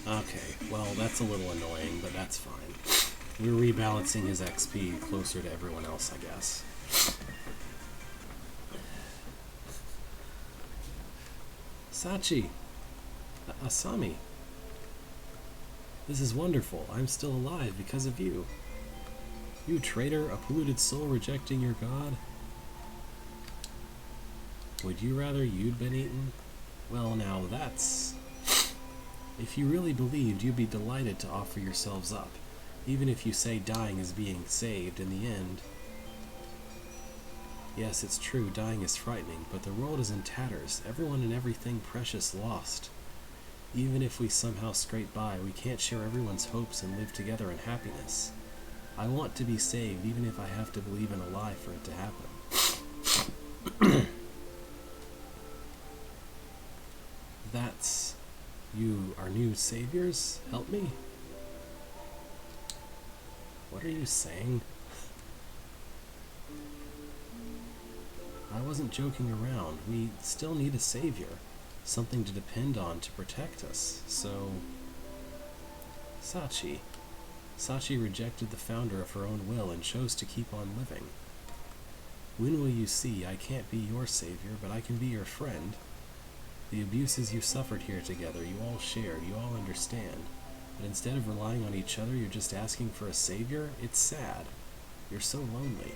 Okay, well, that's a little annoying, but that's fine. We're rebalancing his XP closer to everyone else, I guess. Sachi! Asami! This is wonderful. I'm still alive because of you. You traitor, a polluted soul rejecting your god. Would you rather you'd been eaten? Well, now that's... If you really believed, you'd be delighted to offer yourselves up, even if you say dying is being saved in the end. Yes, it's true, dying is frightening, but the world is in tatters, everyone and everything precious lost. Even if we somehow scrape by, we can't share everyone's hopes and live together in happiness. I want to be saved, even if I have to believe in a lie for it to happen. That's... You are new saviors? Help me? What are you saying? I wasn't joking around. We still need a savior. Something to depend on to protect us. So... Sachi. Sachi rejected the founder of her own will and chose to keep on living. When will you see I can't be your savior, but I can be your friend? The abuses you suffered here together, you all shared, you all understand. But instead of relying on each other, you're just asking for a savior? It's sad. You're so lonely.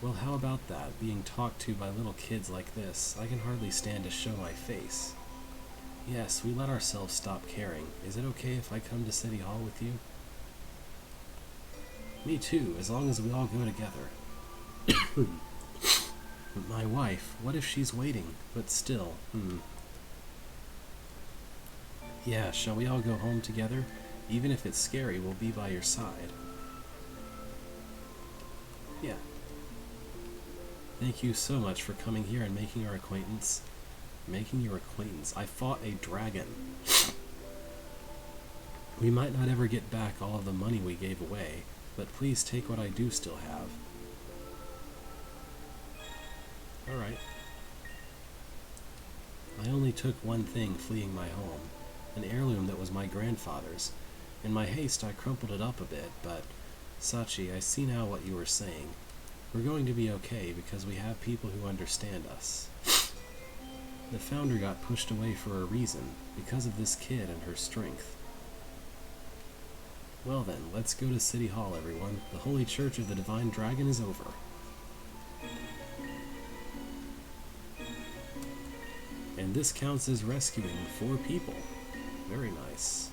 Well, how about that, being talked to by little kids like this? I can hardly stand to show my face. Yes, we let ourselves stop caring. Is it okay if I come to City Hall with you? Me too, as long as we all go together. My wife, what if she's waiting? But still, Yeah, shall we all go home together? Even if it's scary, we'll be by your side. Yeah. Thank you so much for coming here and making our acquaintance. Making your acquaintance. I fought a dragon. We might not ever get back all of the money we gave away, but please take what I do still have. Alright. I only took one thing fleeing my home, an heirloom that was my grandfather's. In my haste, I crumpled it up a bit, but Sachi, I see now what you were saying. We're going to be okay because we have people who understand us. The founder got pushed away for a reason, because of this kid and her strength. Well then, let's go to City Hall, everyone. The Holy Church of the Divine Dragon is over. And this counts as rescuing 4 people. Very nice.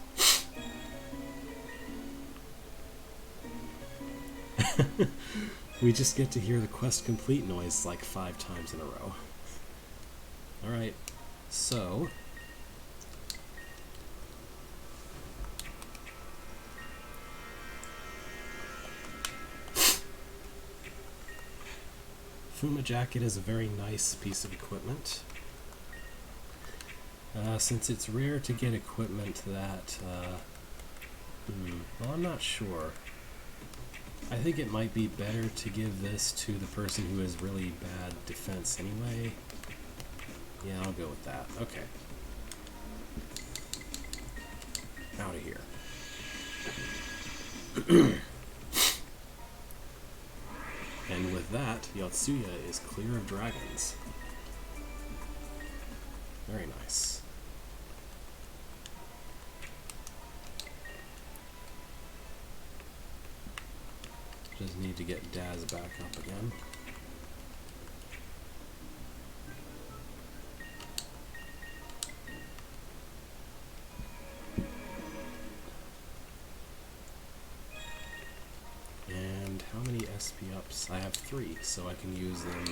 We just get to hear the quest complete noise like 5 times in a row. Alright, so... Fuma Jacket is a very nice piece of equipment. Since it's rare to get equipment that... well, I'm not sure. I think it might be better to give this to the person who has really bad defense anyway. Yeah, I'll go with that. Okay. Out of here. And with that, Yotsuya is clear of dragons. Very nice. Just need to get Daz back up again. And how many SP ups? I have 3, so I can use them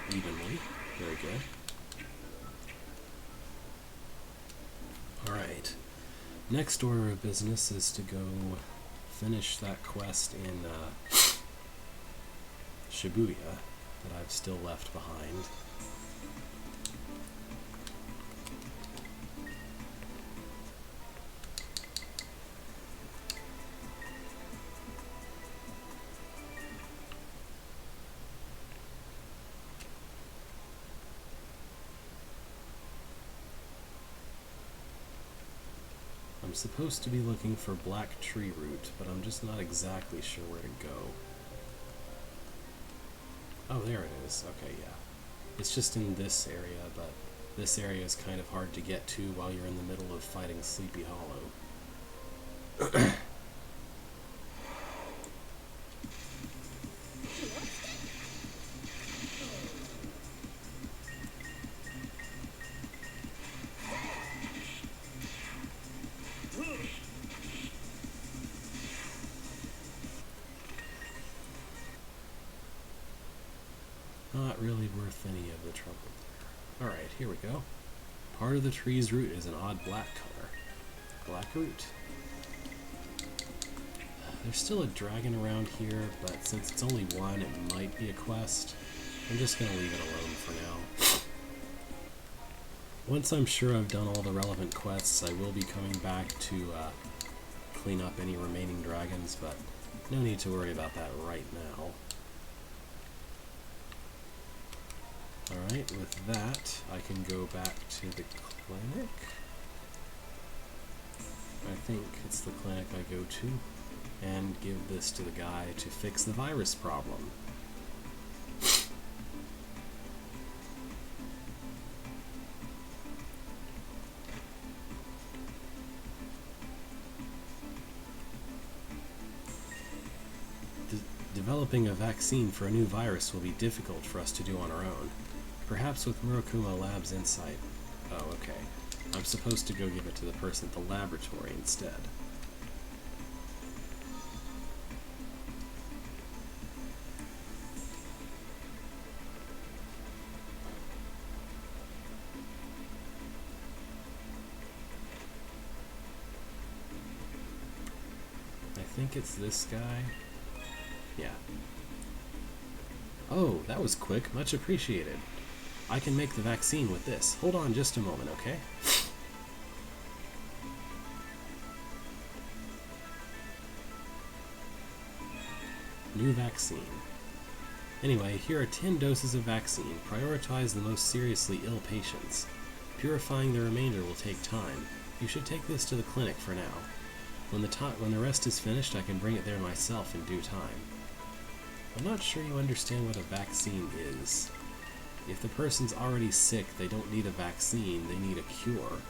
evenly. Very good. Alright. Next order of business is to go finish that quest in Shibuya that I've still left behind. I'm supposed to be looking for black tree root, but I'm just not exactly sure where to go. Oh, there it is. Okay, yeah. It's just in this area, but this area is kind of hard to get to while you're in the middle of fighting Sleepy Hollow. Not really worth any of the trouble there. Alright, here we go. Part of the tree's root is an odd black color. Black root. There's still a dragon around here, but since it's only one, it might be a quest. I'm just going to leave it alone for now. Once I'm sure I've done all the relevant quests, I will be coming back to clean up any remaining dragons, but no need to worry about that right now. Alright, with that, I can go back to the clinic. I think it's the clinic I go to, and give this to the guy to fix the virus problem. Developing a vaccine for a new virus will be difficult for us to do on our own. Perhaps with Murokuma Lab's insight. Oh, okay. I'm supposed to go give it to the person at the laboratory instead. I think it's this guy. Yeah. Oh, that was quick. Much appreciated. I can make the vaccine with this. Hold on just a moment, okay? New vaccine. Anyway, here are 10 doses of vaccine. Prioritize the most seriously ill patients. Purifying the remainder will take time. You should take this to the clinic for now. When the rest is finished, I can bring it there myself in due time. I'm not sure you understand what a vaccine is. If the person's already sick, they don't need a vaccine, they need a cure.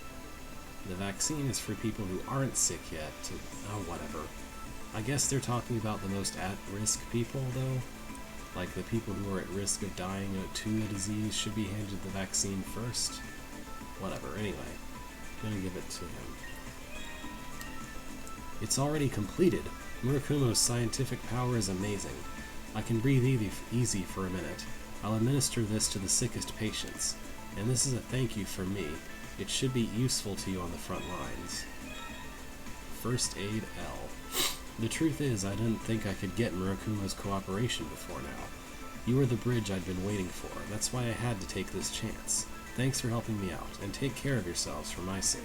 The vaccine is for people who aren't sick yet to... oh, whatever. I guess they're talking about the most at-risk people, though. Like the people who are at risk of dying to the disease should be handed the vaccine first. Whatever, anyway. I'm gonna give it to him. It's already completed. Murakumo's scientific power is amazing. I can breathe easy for a minute. I'll administer this to the sickest patients. And this is a thank you from me. It should be useful to you on the front lines. First Aid L. The truth is, I didn't think I could get Murakumo's cooperation before now. You were the bridge I'd been waiting for. That's why I had to take this chance. Thanks for helping me out, and take care of yourselves for my sake.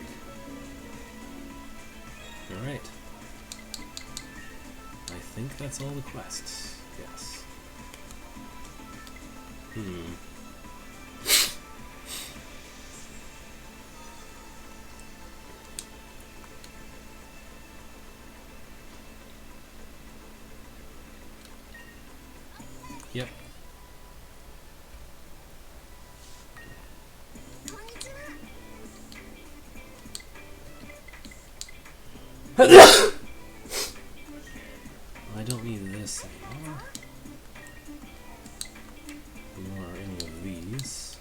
Alright. I think that's all the quests. Yes. Yep. I don't need this anymore. Nor any of these.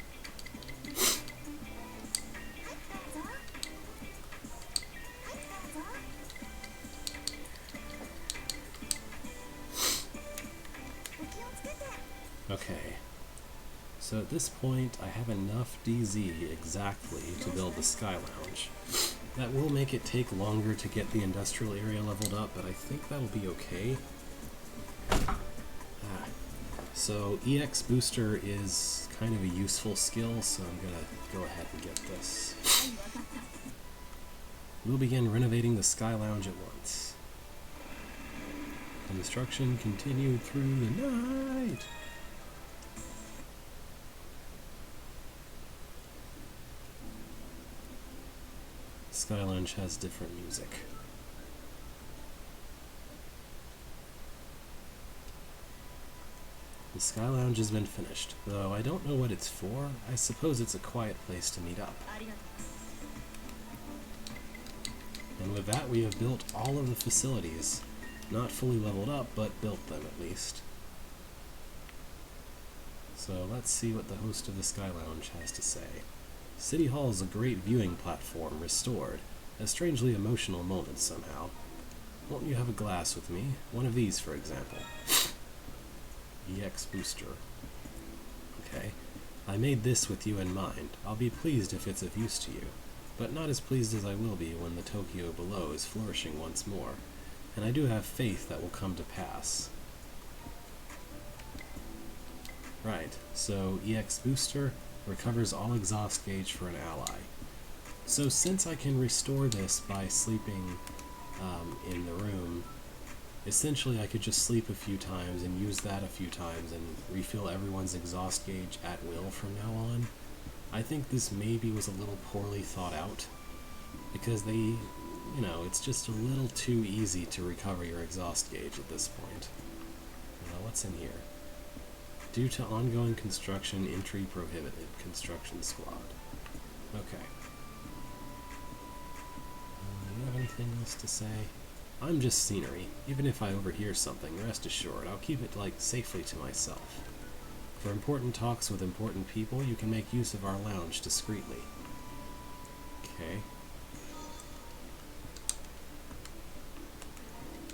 Okay. So at this point, I have enough DZ exactly to build the Sky Lounge. That will make it take longer to get the industrial area leveled up, but I think that'll be okay. So EX Booster is kind of a useful skill, so I'm gonna go ahead and get this. We'll begin renovating the Sky Lounge at once. Construction continued through the night. Sky Lounge has different music. The Sky Lounge has been finished, though I don't know what it's for. I suppose it's a quiet place to meet up. And with that, we have built all of the facilities. Not fully leveled up, but built them at least. So let's see what the host of the Sky Lounge has to say. City Hall is a great viewing platform, restored. A strangely emotional moment somehow. Won't you have a glass with me? One of these, for example. EX Booster. Okay. I made this with you in mind. I'll be pleased if it's of use to you, but not as pleased as I will be when the Tokyo below is flourishing once more, and I do have faith that will come to pass. Right, so EX Booster recovers all exhaust gauge for an ally. So since I can restore this by sleeping in the room, essentially I could just sleep a few times and use that a few times and refill everyone's exhaust gauge at will from now on. I think this maybe was a little poorly thought out, because it's just a little too easy to recover your exhaust gauge at this point. What's in here? Due to ongoing construction, entry prohibited. Construction squad. Okay. Do you have anything else to say? I'm just scenery. Even if I overhear something, rest assured, I'll keep it, safely to myself. For important talks with important people, you can make use of our lounge discreetly. Okay.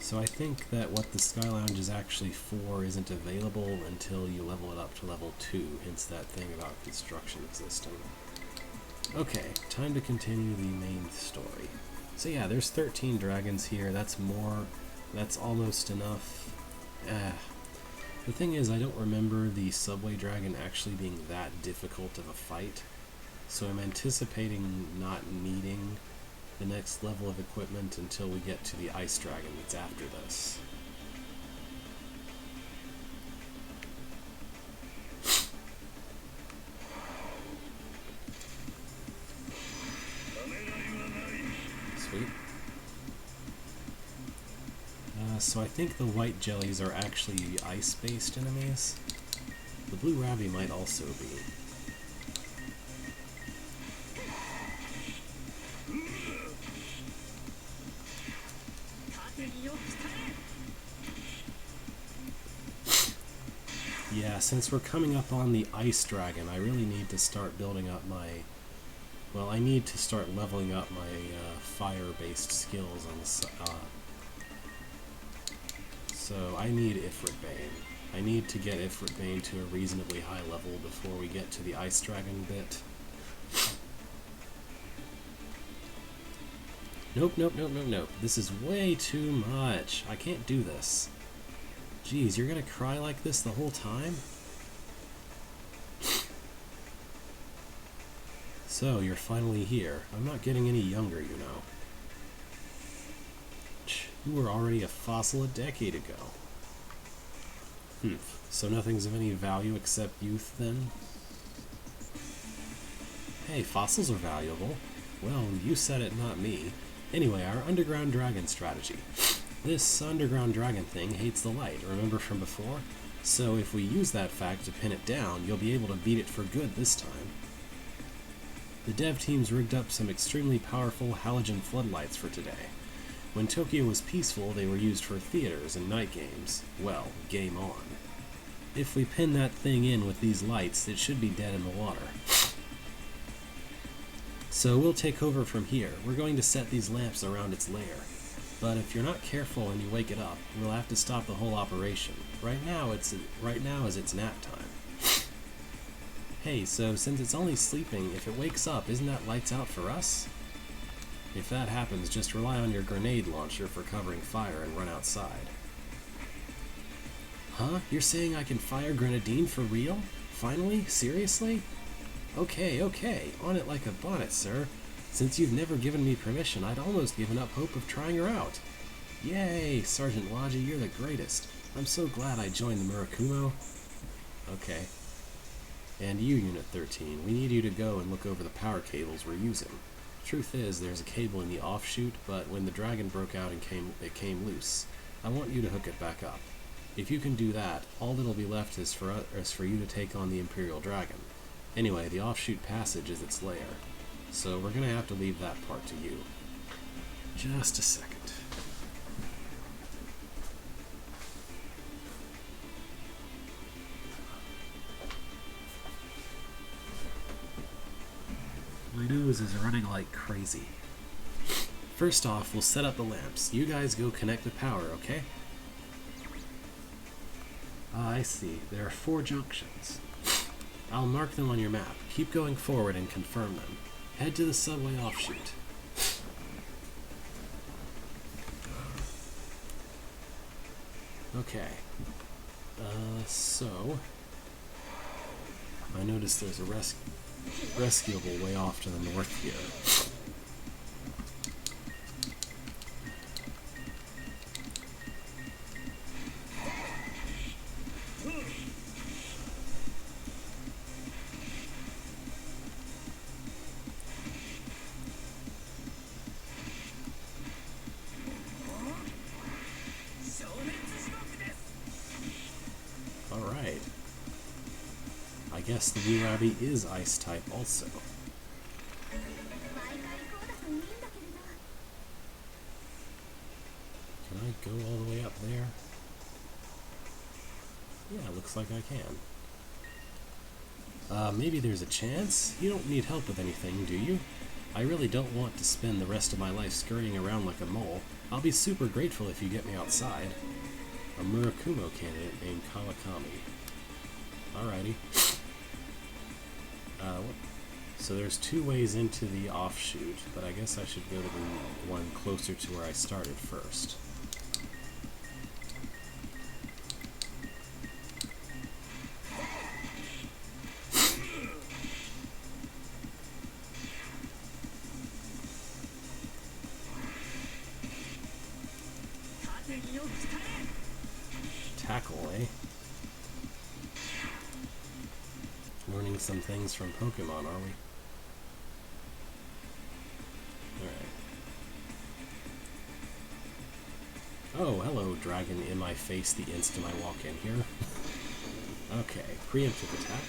So I think that what the Sky Lounge is actually for isn't available until you level it up to level 2, hence that thing about construction existing. Okay, time to continue the main story. So yeah, there's 13 dragons here, that's more, that's almost enough. The thing is, I don't remember the subway dragon actually being that difficult of a fight, so I'm anticipating not needing the next level of equipment until we get to the ice dragon that's after this. Sweet. So I think the white jellies are actually ice-based enemies. The blue ravi might also be. Yeah, since we're coming up on the ice dragon, I really need to start building up my... Well, I need to start leveling up my fire-based skills on the... So I need Ifrit Bane. I need to get Ifrit Bane to a reasonably high level before we get to the ice dragon bit. Nope, nope, nope, nope, nope. This is way too much. I can't do this. Jeez, you're gonna cry like this the whole time? So, you're finally here. I'm not getting any younger, you know. You were already a fossil a decade ago. So nothing's of any value except youth, then? Hey, fossils are valuable. Well, you said it, not me. Anyway, our underground dragon strategy. This underground dragon thing hates the light, remember from before? So if we use that fact to pin it down, you'll be able to beat it for good this time. The dev teams rigged up some extremely powerful halogen floodlights for today. When Tokyo was peaceful, they were used for theaters and night games. Well, game on. If we pin that thing in with these lights, it should be dead in the water. So we'll take over from here. We're going to set these lamps around its lair. But if you're not careful and you wake it up, we'll have to stop the whole operation. Right now is its nap time. Hey, so since it's only sleeping, if it wakes up, isn't that lights out for us? If that happens, just rely on your grenade launcher for covering fire and run outside. Huh? You're saying I can fire grenadine for real? Finally? Seriously? Okay, okay. On it like a bonnet, sir. Since you've never given me permission, I'd almost given up hope of trying her out. Yay, Sergeant Waji, you're the greatest. I'm so glad I joined the Murakumo. Okay. And you, Unit 13, we need you to go and look over the power cables we're using. Truth is, there's a cable in the offshoot, but when the dragon broke out and it came loose. I want you to hook it back up. If you can do that, all that'll be left is for you to take on the Imperial Dragon. Anyway, the offshoot passage is its lair, so we're gonna have to leave that part to you. Just a second. My nose is running like crazy. First off, we'll set up the lamps. You guys go connect the power, okay? Ah, I see. There are 4 junctions. I'll mark them on your map. Keep going forward and confirm them. Head to the subway offshoot. Okay. So... I noticed there's a rescuable way off to the north here. Alright. I guess the Blue Rabbit is ice type also. Can I go all the way up there? Yeah, looks like I can. Maybe there's a chance? You don't need help with anything, do you? I really don't want to spend the rest of my life scurrying around like a mole. I'll be super grateful if you get me outside. A Murakumo candidate named Kawakami. Alrighty. So there's 2 ways into the offshoot, but I guess I should go to the one closer to where I started first. Tackle, eh? Learning some things from Pokemon, are we? Alright. Oh, hello, dragon in my face the instant I walk in here. Okay, preemptive attack.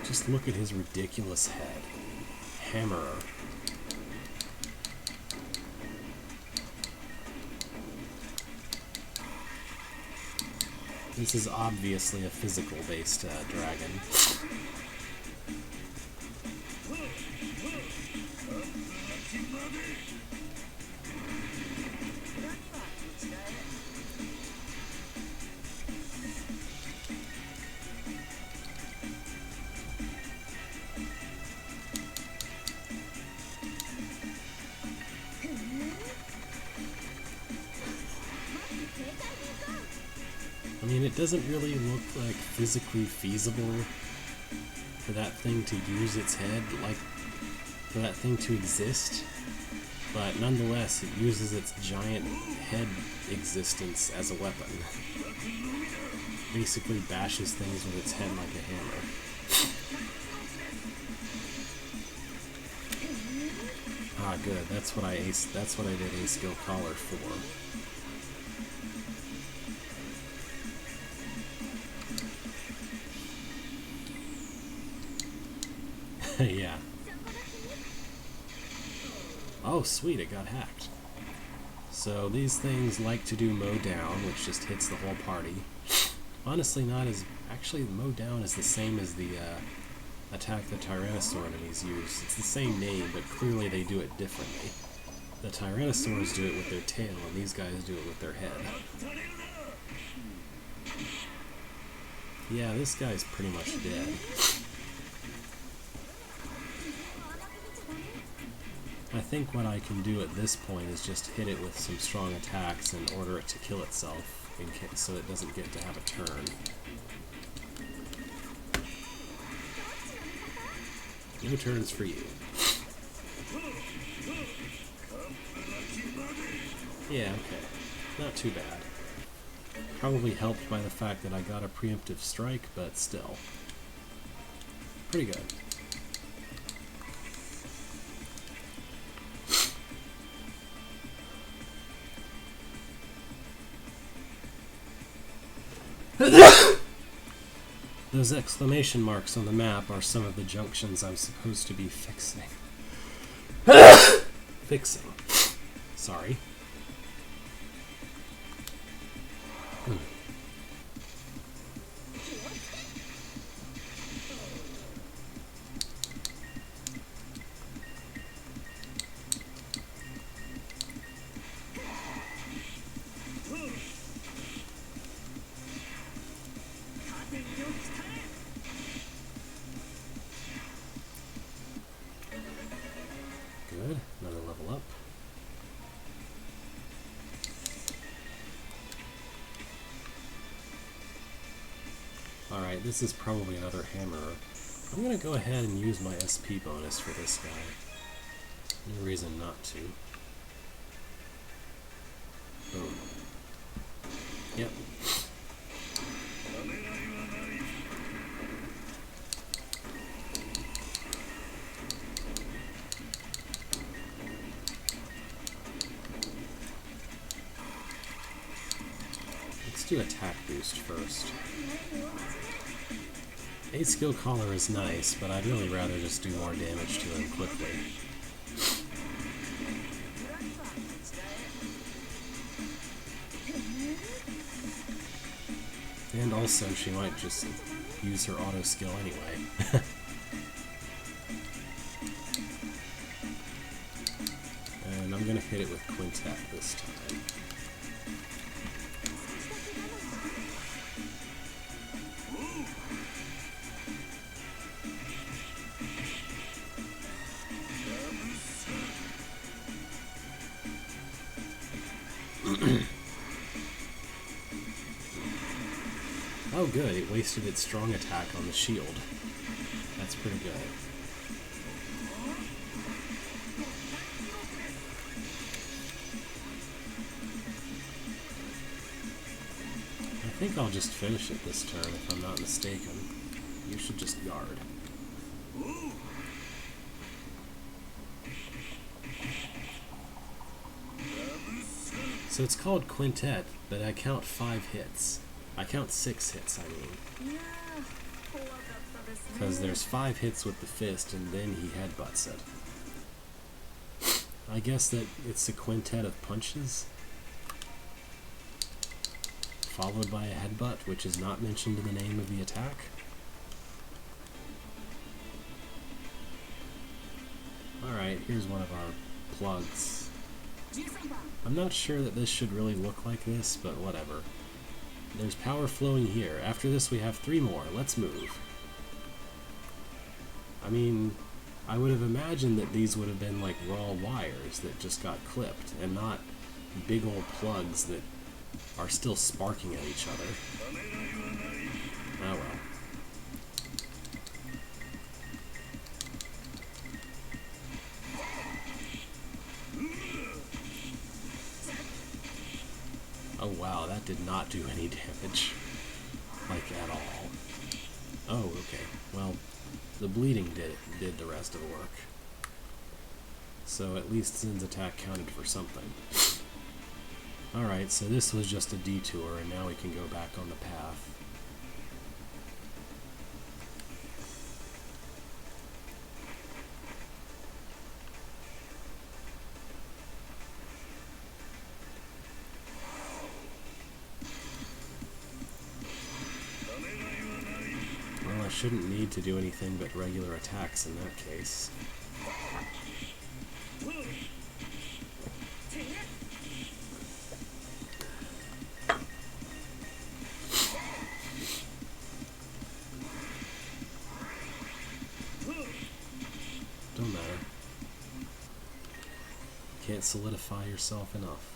Just look at his ridiculous head. Hammerer. This is obviously a physical-based dragon. I mean, it doesn't really look like physically feasible for that thing to use its head, like, for that thing to exist, but nonetheless, it uses its giant head existence as a weapon. Basically bashes things with its head like a hammer. Ah, good, that's what I did a skill collar for. Yeah. Oh, sweet, it got hacked. So these things like to do mow down, which just hits the whole party. Honestly, not as... Actually, mow down is the same as the attack the Tyrannosaur enemies use. It's the same name, but clearly they do it differently. The Tyrannosaurs do it with their tail, and these guys do it with their head. Yeah, this guy's pretty much dead. I think what I can do at this point is just hit it with some strong attacks and order it to kill itself in case, so it doesn't get to have a turn. No turns for you. Yeah, okay. Not too bad. Probably helped by the fact that I got a preemptive strike, but still. Pretty good. Those exclamation marks on the map are some of the junctions I'm supposed to be fixing. Fixing. Sorry. Good. Another level up. Alright, this is probably another hammerer. I'm gonna go ahead and use my SP bonus for this guy. No reason not to. Boom. Yep. Let's do attack boost first. A skill collar is nice, but I'd really rather just do more damage to him quickly. And also, she might just use her auto skill anyway. gonna hit it with Quintet this time. Oh good, it wasted its strong attack on the shield. That's pretty good. I think I'll just finish it this turn if I'm not mistaken. You should just guard. So it's called Quintet, but I count 5 hits. I count 6 hits, I mean. Because there's 5 hits with the fist, and then he headbutts it. I guess that it's a quintet of punches, followed by a headbutt, which is not mentioned in the name of the attack. Alright, here's one of our plugs. I'm not sure that this should really look like this, but whatever. There's power flowing here. After this we have 3 more. Let's move. I mean, I would have imagined that these would have been like raw wires that just got clipped, and not big old plugs that are still sparking at each other. Oh well. Oh wow, that did not do any damage. Like, at all. Oh, okay. Well, the bleeding did the rest of the work. So at least Zin's attack counted for something. Alright, so this was just a detour, and now we can go back on the path. Well, I shouldn't need to do anything but regular attacks in that case. Don't matter. Can't solidify yourself enough.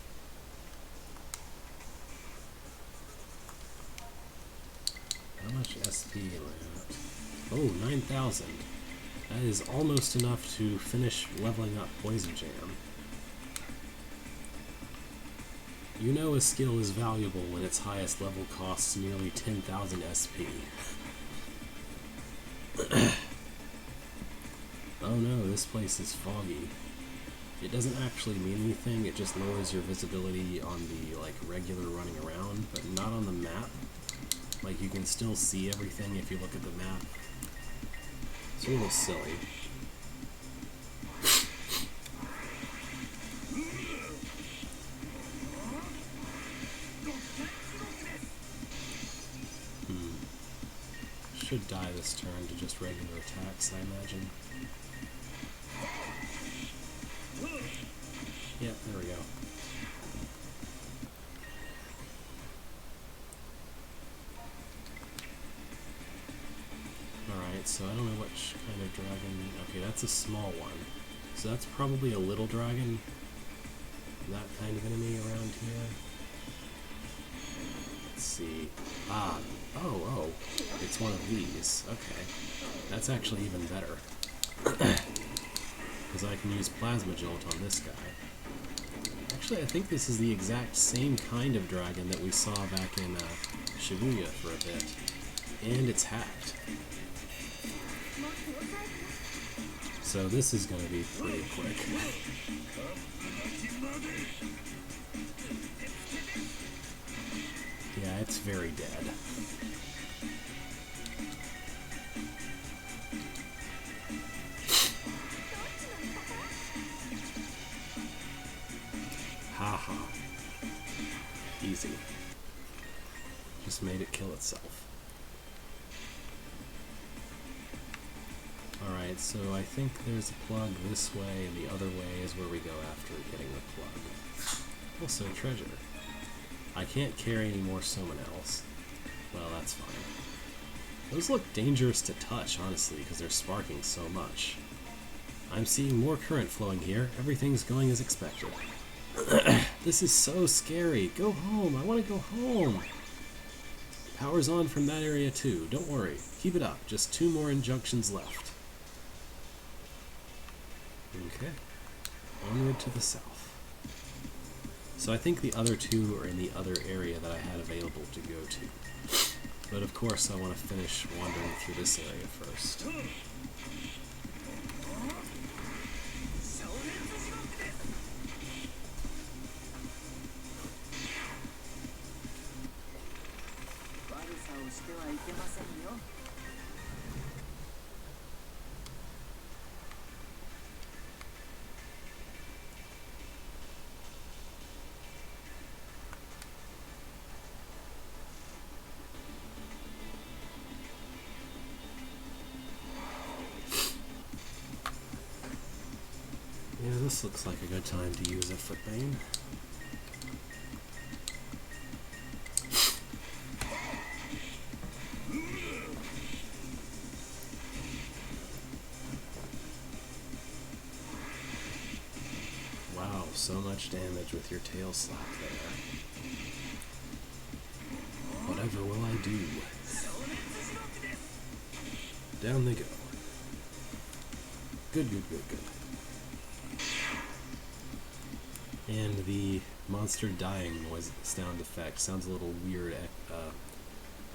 How much SP am I at? Oh, 9,000. That is almost enough to finish leveling up Poison Jam. You know a skill is valuable when its highest level costs nearly 10,000 SP. Oh no, this place is foggy. It doesn't actually mean anything, it just lowers your visibility on the, like, regular running around, but not on the map. Like, you can still see everything if you look at the map. It's a little silly. Should die this turn to just regular attacks, I imagine. Yep, there we go. Alright, so I don't know which kind of dragon... Okay, that's a small one. So that's probably a little dragon. That kind of enemy around here. Let's see. Ah, oh, it's one of these. Okay. That's actually even better. Because I can use Plasma Jolt on this guy. Actually, I think this is the exact same kind of dragon that we saw back in Shibuya for a bit. And it's hacked. So this is going to be pretty quick. Yeah, it's very dead. Haha. Easy. Just made it kill itself. Alright. Alright, so I think there's a plug this way, and the other way is where we go after getting the plug. Also, treasure. I can't carry any more Somanels. Well, that's fine. Those look dangerous to touch, honestly, because they're sparking so much. I'm seeing more current flowing here. Everything's going as expected. This is so scary. Go home. I want to go home. Power's on from that area too. Don't worry. Keep it up. Just 2 more injunctions left. Okay. Onward to the south. So I think the other 2 are in the other area that I had available to go to. But of course I want to finish wandering through this area first. Yeah, this looks like a good time to use a footbane. Wow, so much damage with your tail slap there. Whatever will I do? Down they go. Good, good, good, good. And the monster dying noise sound effect sounds a little weird,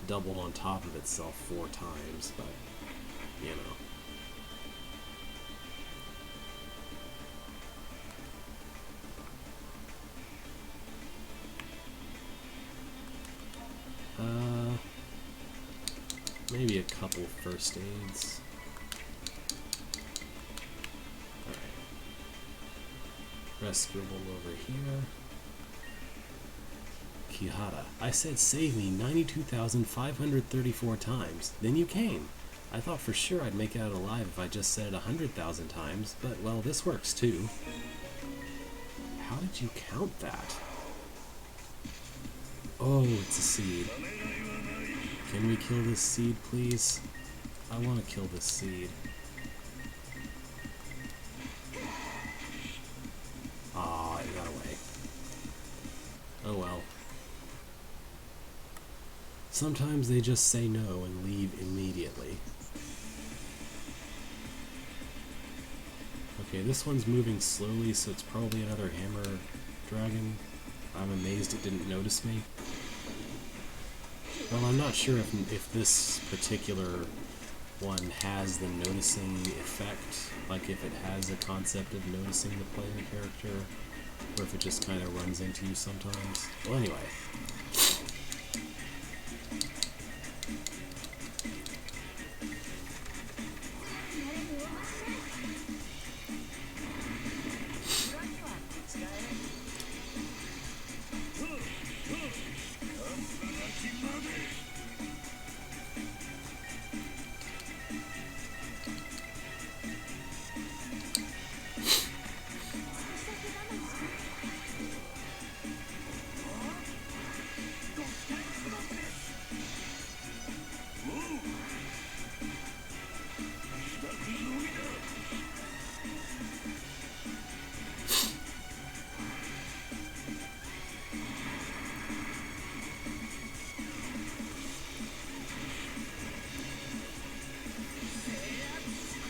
doubled on top of itself 4 times, but, you know. Maybe a couple first aids. Rescuable over here. Kihara. I said save me 92,534 times. Then you came. I thought for sure I'd make it out alive if I just said it 100,000 times, but well, this works too. How did you count that? Oh, it's a seed. Can we kill this seed, please? I want to kill this seed. Aw, it got away. Oh well. Sometimes they just say no and leave immediately. Okay, this one's moving slowly, so it's probably another hammer dragon. I'm amazed it didn't notice me. Well, I'm not sure if this particular one has the noticing effect, like if it has a concept of noticing the player character, or if it just kind of runs into you sometimes. Well, anyway.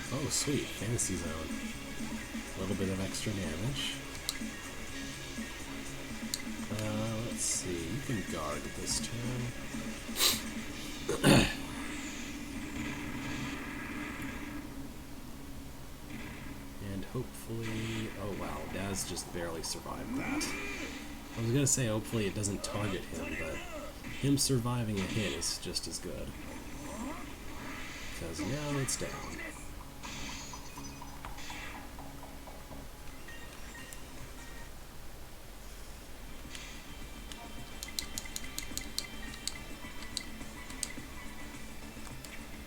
Oh, sweet. Fantasy Zone. A little bit of extra damage. Let's see. You can guard this turn. And hopefully... Oh, wow. Daz just barely survived that. I was gonna say hopefully it doesn't target him, but him surviving a hit is just as good. Because now it's down.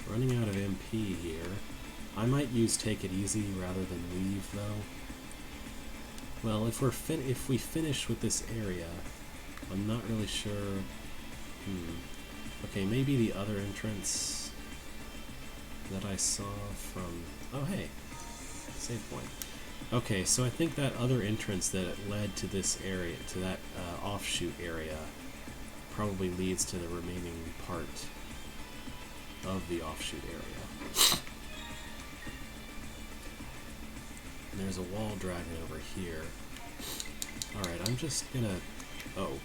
Running out of MP here. I might use take it easy rather than leave, though. Well, if we finish with this area, I'm not really sure. Okay, maybe the other entrance that I saw from... Oh, hey. Save point. Okay, so I think that other entrance that led to this area, to that offshoot area, probably leads to the remaining part of the offshoot area. And there's a wall dragon over here. Alright, I'm just gonna... Oh.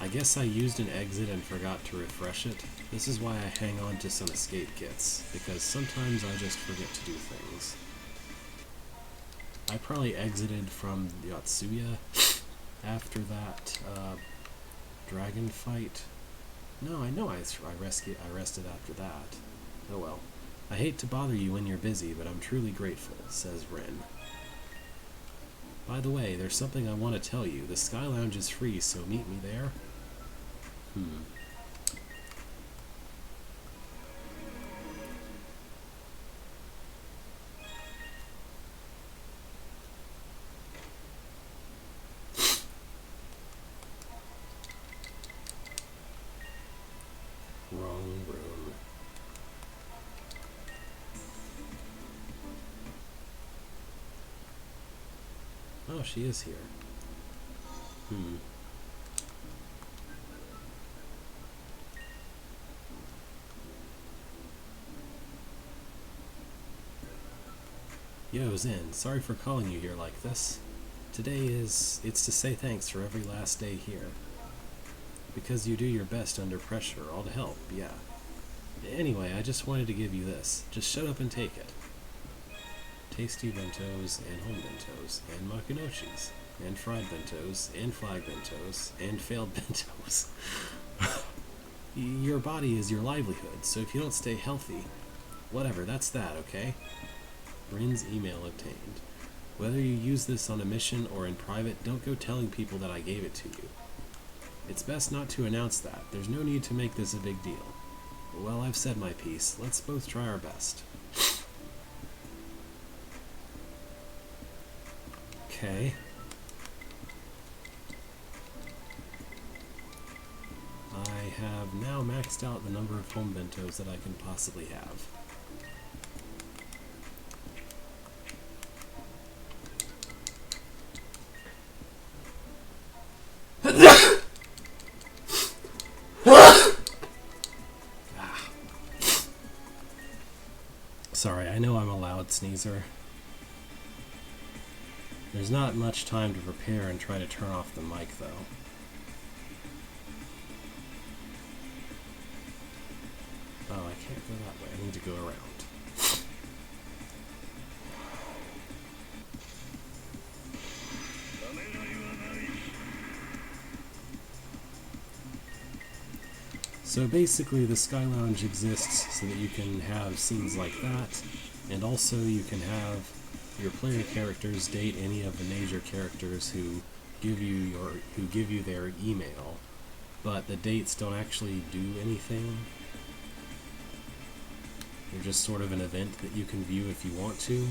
I guess I used an exit and forgot to refresh it. This is why I hang on to some escape kits, because sometimes I just forget to do things. I probably exited from Yotsuya after that dragon fight. No, I know I rested after that. Oh well. I hate to bother you when you're busy, but I'm truly grateful, says Ren. By the way, there's something I want to tell you. The Sky Lounge is free, so meet me there. Wrong room. Oh, she is here. Yo, Zen, sorry for calling you here like this. It's to say thanks for every last day here. Because you do your best under pressure, all to help, yeah. Anyway, I just wanted to give you this. Just shut up and take it. Tasty bentos, and home bentos, and makunochis, and fried bentos, and flag bentos, and failed bentos. Your body is your livelihood, so if you don't stay healthy, whatever, that's that, okay? Rin's email obtained. Whether you use this on a mission or in private, don't go telling people that I gave it to you. It's best not to announce that. There's no need to make this a big deal. Well, I've said my piece. Let's both try our best. Okay. I have now maxed out the number of home bentos that I can possibly have. Sorry, I know I'm a loud sneezer. There's not much time to prepare and try to turn off the mic, though. Oh, I can't go that way. I need to go around. So basically, the Sky Lounge exists so that you can have scenes like that, and also you can have your player characters date any of the major characters who give you their email, but the dates don't actually do anything. They're just sort of an event that you can view if you want to.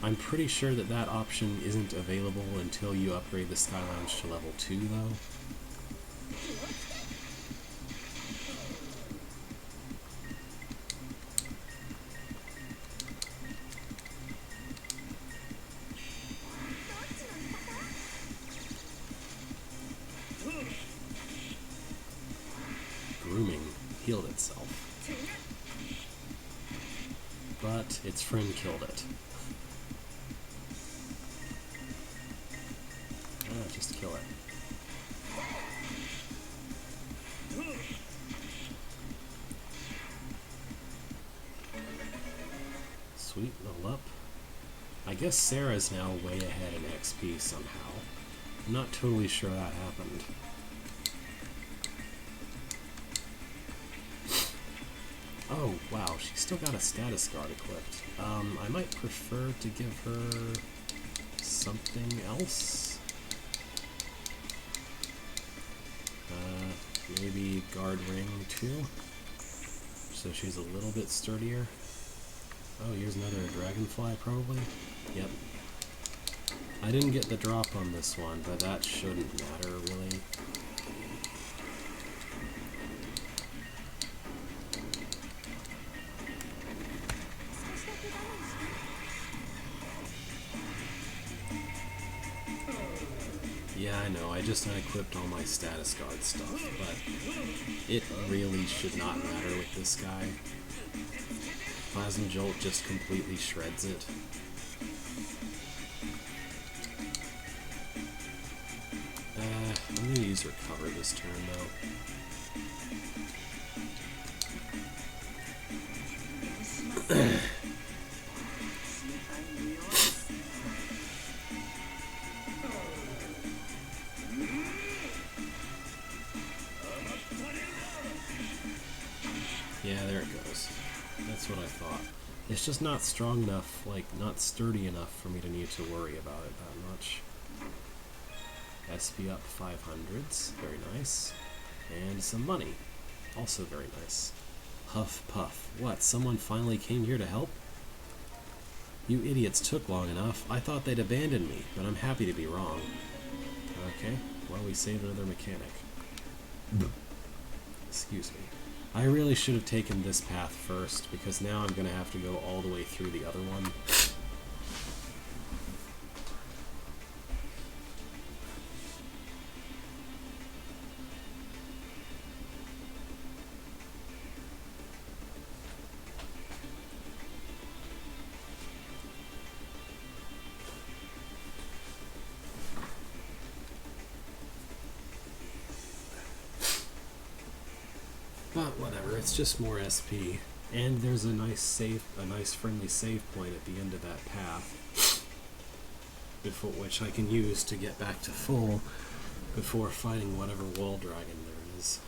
I'm pretty sure that that option isn't available until you upgrade the Sky Lounge to level 2, though. Grooming healed itself. But its friend killed it. Just kill it. Sweet, level up. I guess Sarah's now way ahead in XP somehow. I'm not totally sure that happened. Oh, wow, she's still got a status guard equipped. I might prefer to give her something else. Maybe guard ring 2, so she's a little bit sturdier. Oh, here's another dragonfly, probably? Yep. I didn't get the drop on this one, but that shouldn't matter, really. Yeah, I know, I just unequipped all my status guard stuff, but it really should not matter with this guy. Plasma Jolt just completely shreds it. I'm gonna use Recover this turn, though. Yeah, there it goes. That's what I thought. It's just not strong enough, like, not sturdy enough for me to need to worry about it that much. SP up 500s, very nice. And some money, also very nice. Huff puff. What, someone finally came here to help? You idiots took long enough. I thought they'd abandoned me, but I'm happy to be wrong. Okay, well, we saved another mechanic. Excuse me. I really should have taken this path first, because now I'm going to have to go all the way through the other one. But whatever, it's just more SP. And there's a nice friendly save point at the end of that path, before which I can use to get back to full before fighting whatever wall dragon there is.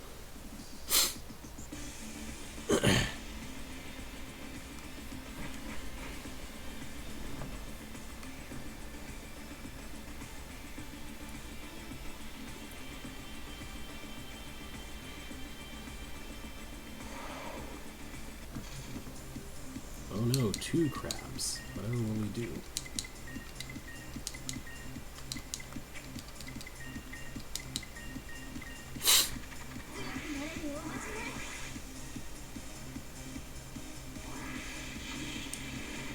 Oh no, 2 crabs. Whatever will we do?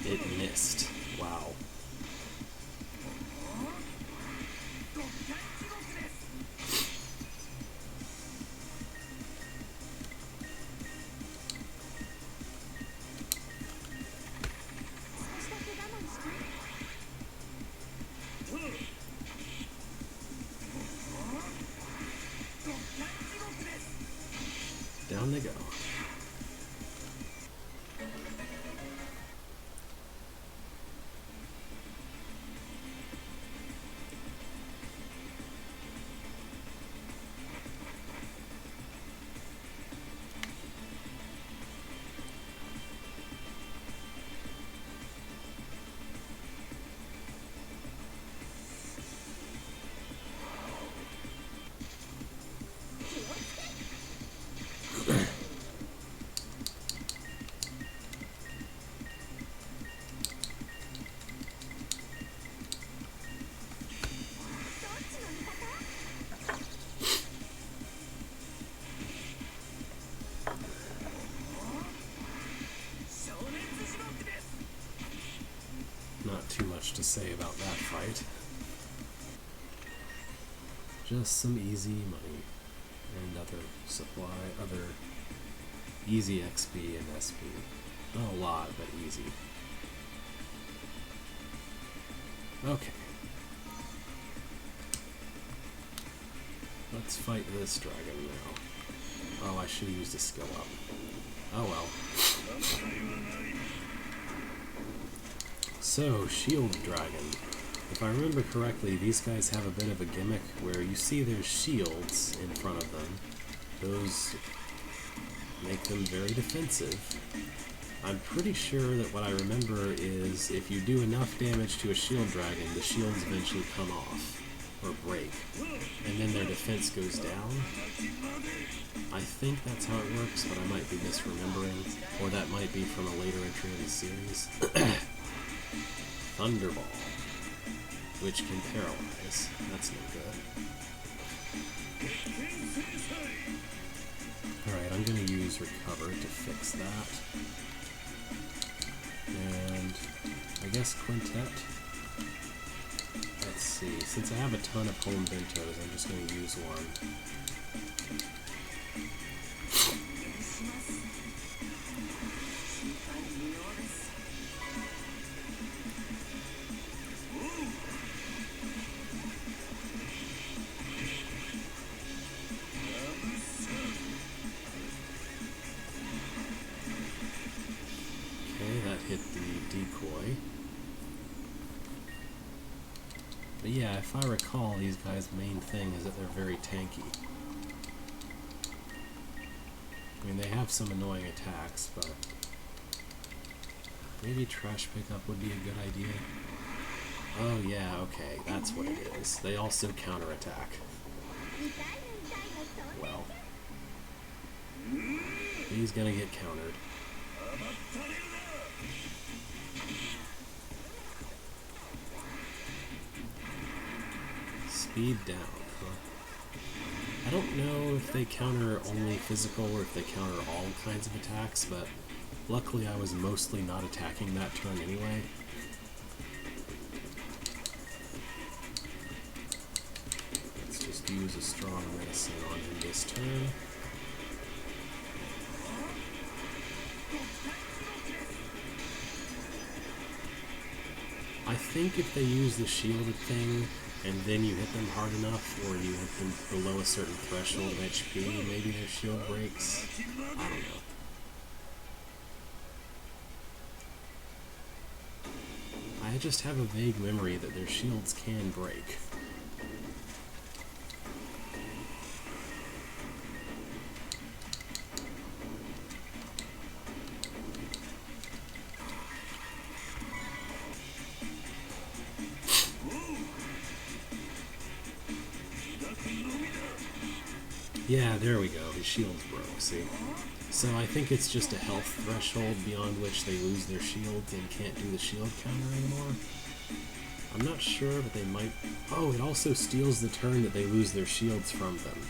It missed. Wow. Down they go. Not too much to say about that fight. Just some easy money and other easy XP and SP. Not a lot, but easy. Okay. Let's fight this dragon now. Oh, I should have used a skill up. Oh well. So, Shield Dragon. If I remember correctly, these guys have a bit of a gimmick where you see their shields in front of them. Those make them very defensive. I'm pretty sure that what I remember is if you do enough damage to a shield dragon, the shields eventually come off or break, and then their defense goes down. I think that's how it works, but I might be misremembering, or that might be from a later entry in the series. Thunderball, which can paralyze. That's no good. Alright, I'm going to use Recover to fix that. And I guess Quintet. Let's see, since I have a ton of home bentos, I'm just going to use one. Hit the decoy. But yeah, if I recall, these guys' main thing is that they're very tanky. I mean, they have some annoying attacks, but maybe Trash Pickup would be a good idea. Oh yeah, okay, that's what it is. They also counterattack. Well, he's gonna get countered. Speed down, huh? I don't know if they counter only physical or if they counter all kinds of attacks, but luckily I was mostly not attacking that turn anyway. Let's just use a strong medicine on him this turn. I think if they use the shielded thing, and then you hit them hard enough, or you hit them below a certain threshold of HP, maybe their shield breaks. I don't know. I just have a vague memory that their shields can break. Yeah, there we go. His shield's broke, see? So I think it's just a health threshold beyond which they lose their shields and can't do the shield counter anymore. I'm not sure, but they might... Oh, it also steals the turn that they lose their shields from them.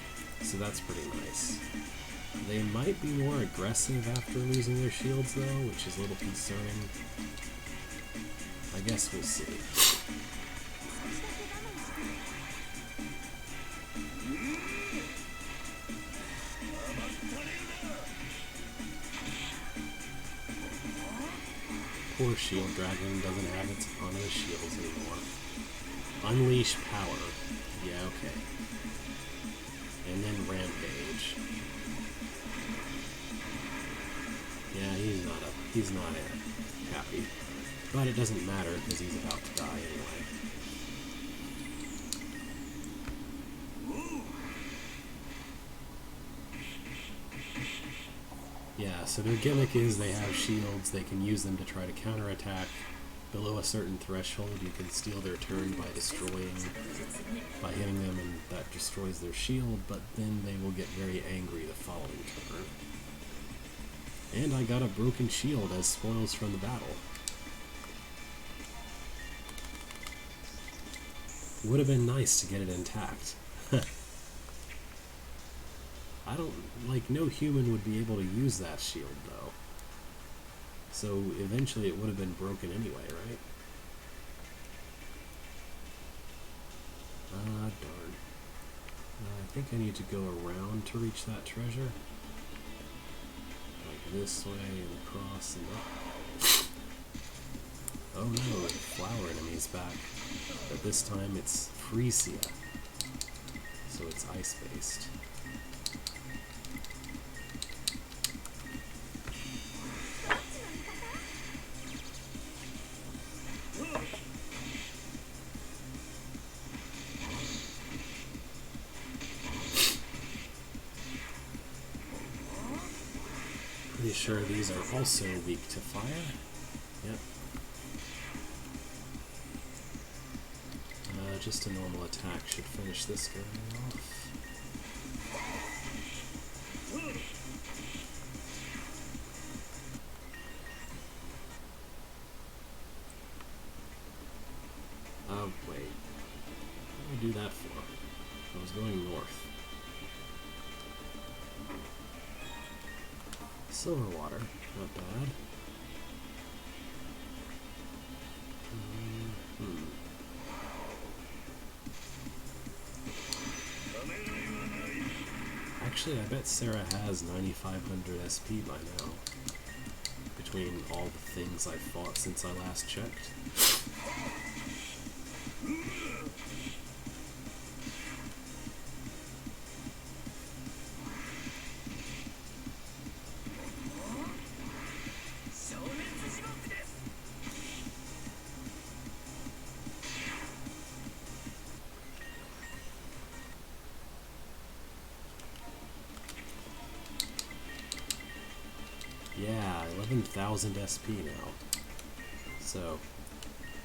So that's pretty nice. They might be more aggressive after losing their shields, though, which is a little concerning. I guess we'll see. Poor Shield Dragon doesn't have its autonomous shields anymore. Unleash power. Yeah, okay. And then Rampage. Yeah, he's not happy. But it doesn't matter because he's about to die anyway. Yeah, so their gimmick is they have shields, they can use them to try to counterattack. Below a certain threshold, you can steal their turn by hitting them, and that destroys their shield, but then they will get very angry the following turn. And I got a broken shield as spoils from the battle. Would have been nice to get it intact. No human would be able to use that shield, though. So eventually it would have been broken anyway, right? Ah, darn. I think I need to go around to reach that treasure. Like this way and across and up. Oh no, the flower enemy's back. But this time it's Frisia. So it's ice-based. Pretty sure these are also weak to fire. Yep. Just a normal attack should finish this guy off. I do that for? I was going north. Silver water, not bad. Actually, I bet Sarah has 9,500 SP by now, between all the things I've fought since I last checked. Yeah, 11,000 SP now. So,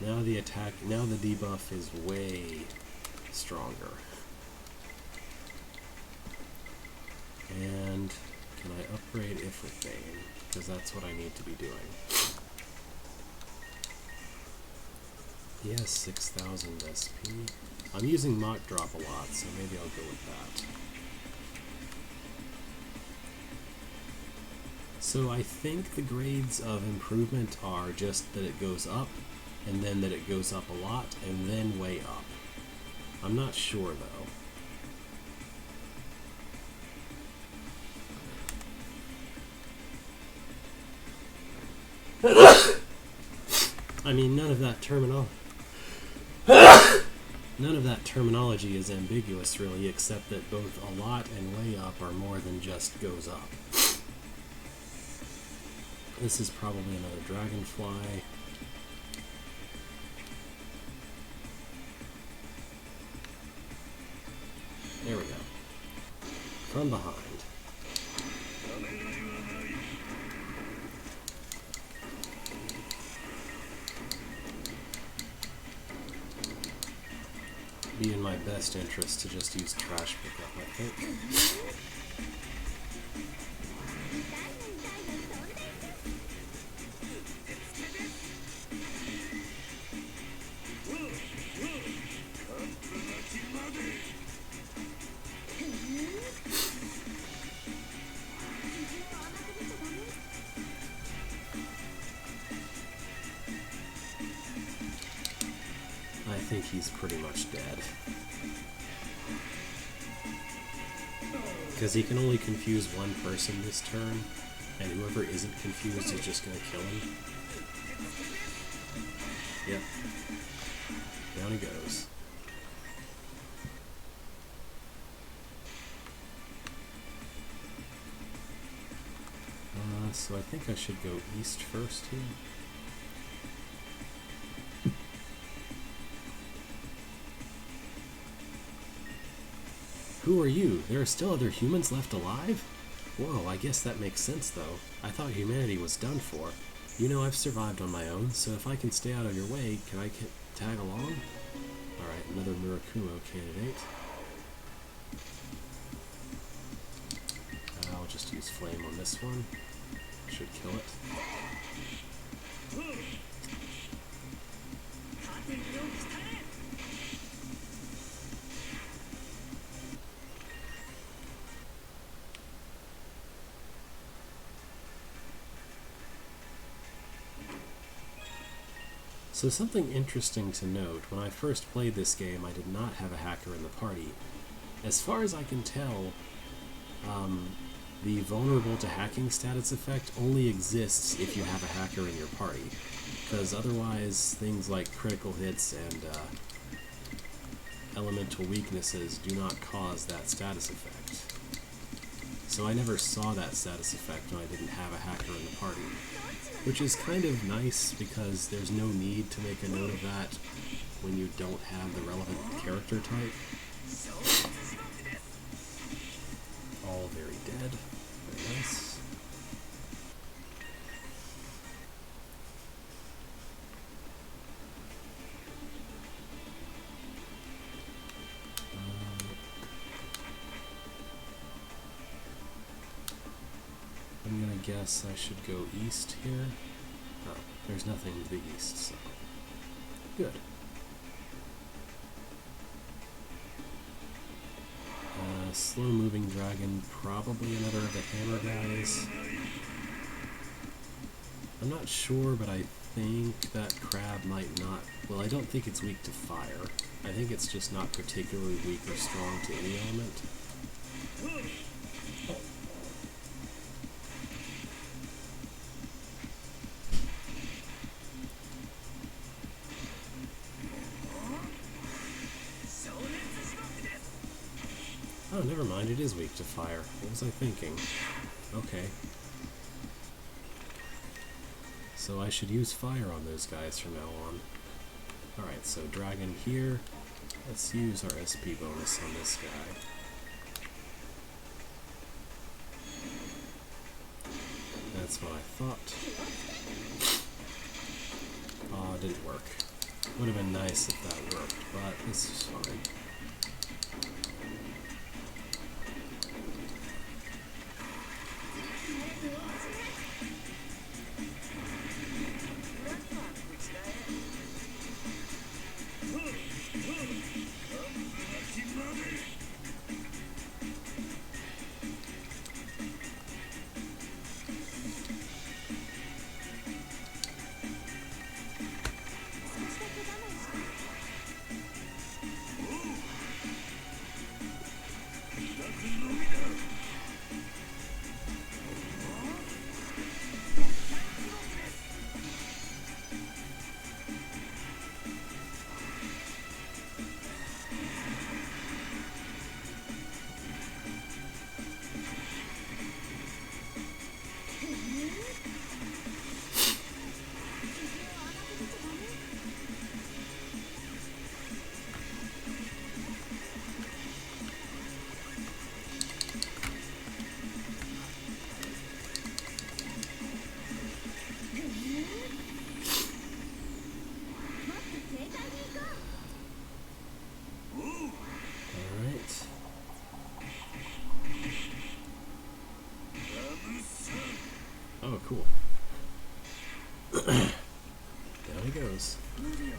now the debuff is way stronger. And can I upgrade Ifrit Bane? Because that's what I need to be doing. He has 6,000 SP. I'm using Mock Drop a lot, so maybe I'll go with that. So I think the grades of improvement are just that it goes up, and then that it goes up a lot, and then way up. I'm not sure though. I mean, none of that terminology is ambiguous, really, except that both a lot and way up are more than just goes up. This is probably another dragonfly. There we go. From behind. Be in my best interest to just use trash pickup, I think. I think he's pretty much dead. Because he can only confuse one person this turn, and whoever isn't confused is just going to kill him. Yep. Down he goes. So I think I should go east first here. Who are you? There are still other humans left alive? Whoa, I guess that makes sense, though. I thought humanity was done for. You know, I've survived on my own, so if I can stay out of your way, can I tag along? Alright, another Murakumo candidate. I'll just use Flame on this one. Should kill it. So something interesting to note, when I first played this game, I did not have a hacker in the party. As far as I can tell, the vulnerable to hacking status effect only exists if you have a hacker in your party, because otherwise things like critical hits and elemental weaknesses do not cause that status effect. So I never saw that status effect when I didn't have a hacker in the party. Which is kind of nice because there's no need to make a note of that when you don't have the relevant character type. All very dead. Very nice. I'm gonna guess I should go east here. Oh, there's nothing to the east, so good. slow-moving dragon, probably another of the hammer guys. I'm not sure, but I think that crab might not... Well, I don't think it's weak to fire. I think it's just not particularly weak or strong to any element. Oh, never mind, it is weak to fire. What was I thinking? Okay. So I should use fire on those guys from now on. Alright, so dragon here. Let's use our SP bonus on this guy. That's what I thought. Aw, didn't work. Would have been nice if that worked, but this is fine. Oh, cool. Down he goes. And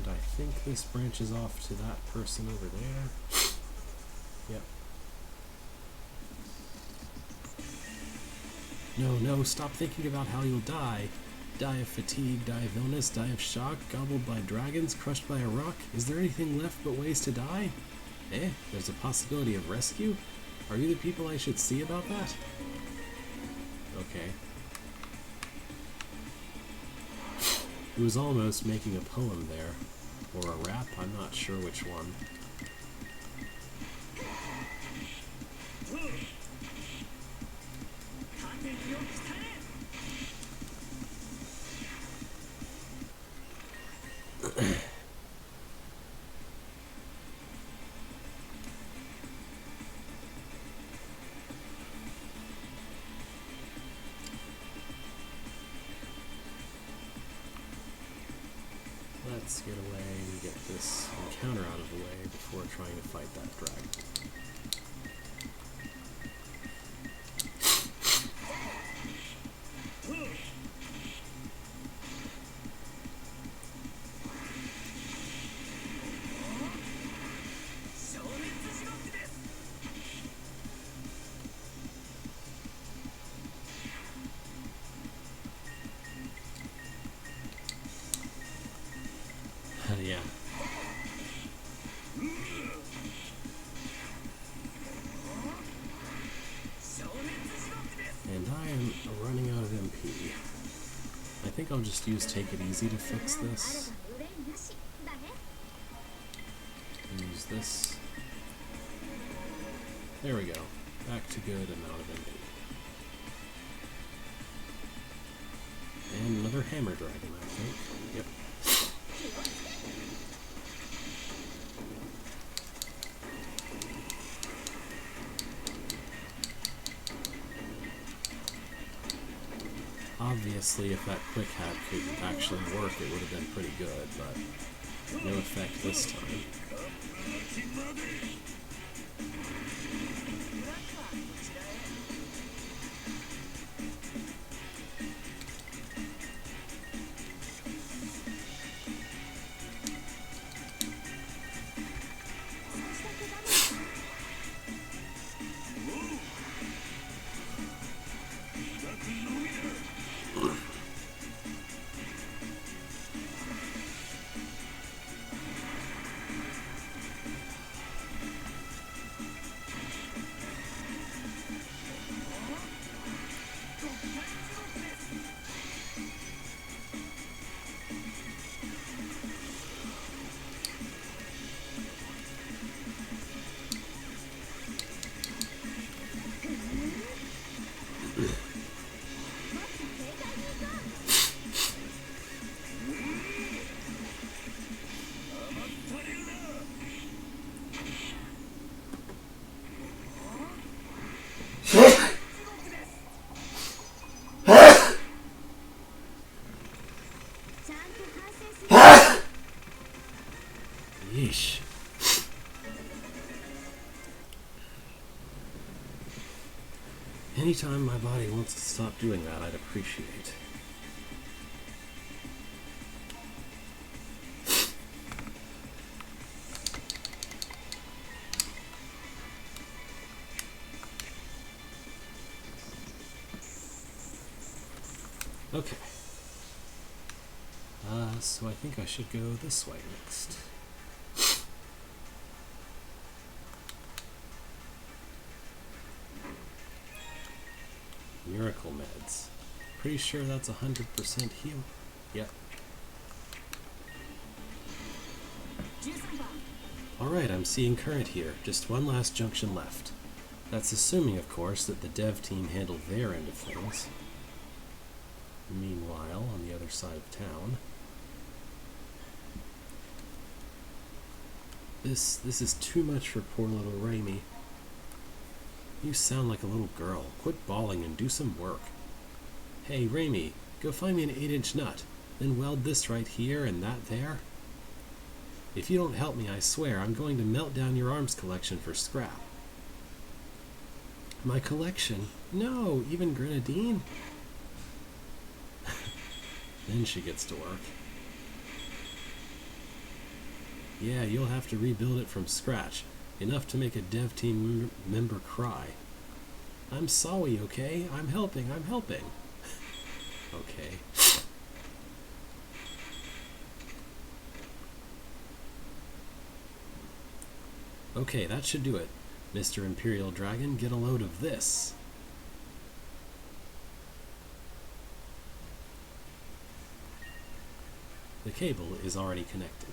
I think this branches off to that person over there. Yep. No, stop thinking about how you'll die. Die of fatigue, die of illness, die of shock, gobbled by dragons, crushed by a rock. Is there anything left but ways to die? There's a possibility of rescue? Are you the people I should see about that? Okay. He was almost making a poem there. Or a rap, I'm not sure which one. Let's get away and get this encounter out of the way before trying to fight that dragon. Yeah. And I am running out of MP. I think I'll just use Take It Easy to fix this. Use this. There we go. Back to good amount of MP. And another hammer dragon, I think. Yep. Obviously, if that quick hack could actually work, it would have been pretty good, but no effect this time. Yeesh. Anytime my body wants to stop doing that, I'd appreciate. Okay. So I think I should go this way next. Miracle meds. Pretty sure that's 100% heal. Yep. Alright, I'm seeing current here. Just one last junction left. That's assuming, of course, that the dev team handled their end of things. Meanwhile, on the other side of town... This is too much for poor little Raimi. You sound like a little girl. Quit bawling and do some work. Hey, Raimi, go find me an 8-inch nut. Then weld this right here and that there. If you don't help me, I swear, I'm going to melt down your arms collection for scrap. My collection? No, even grenadine? Then she gets to work. Yeah, you'll have to rebuild it from scratch. Enough to make a dev team member cry. I'm sorry, okay? I'm helping. Okay. Okay, that should do it. Mr. Imperial Dragon, get a load of this. The cable is already connected.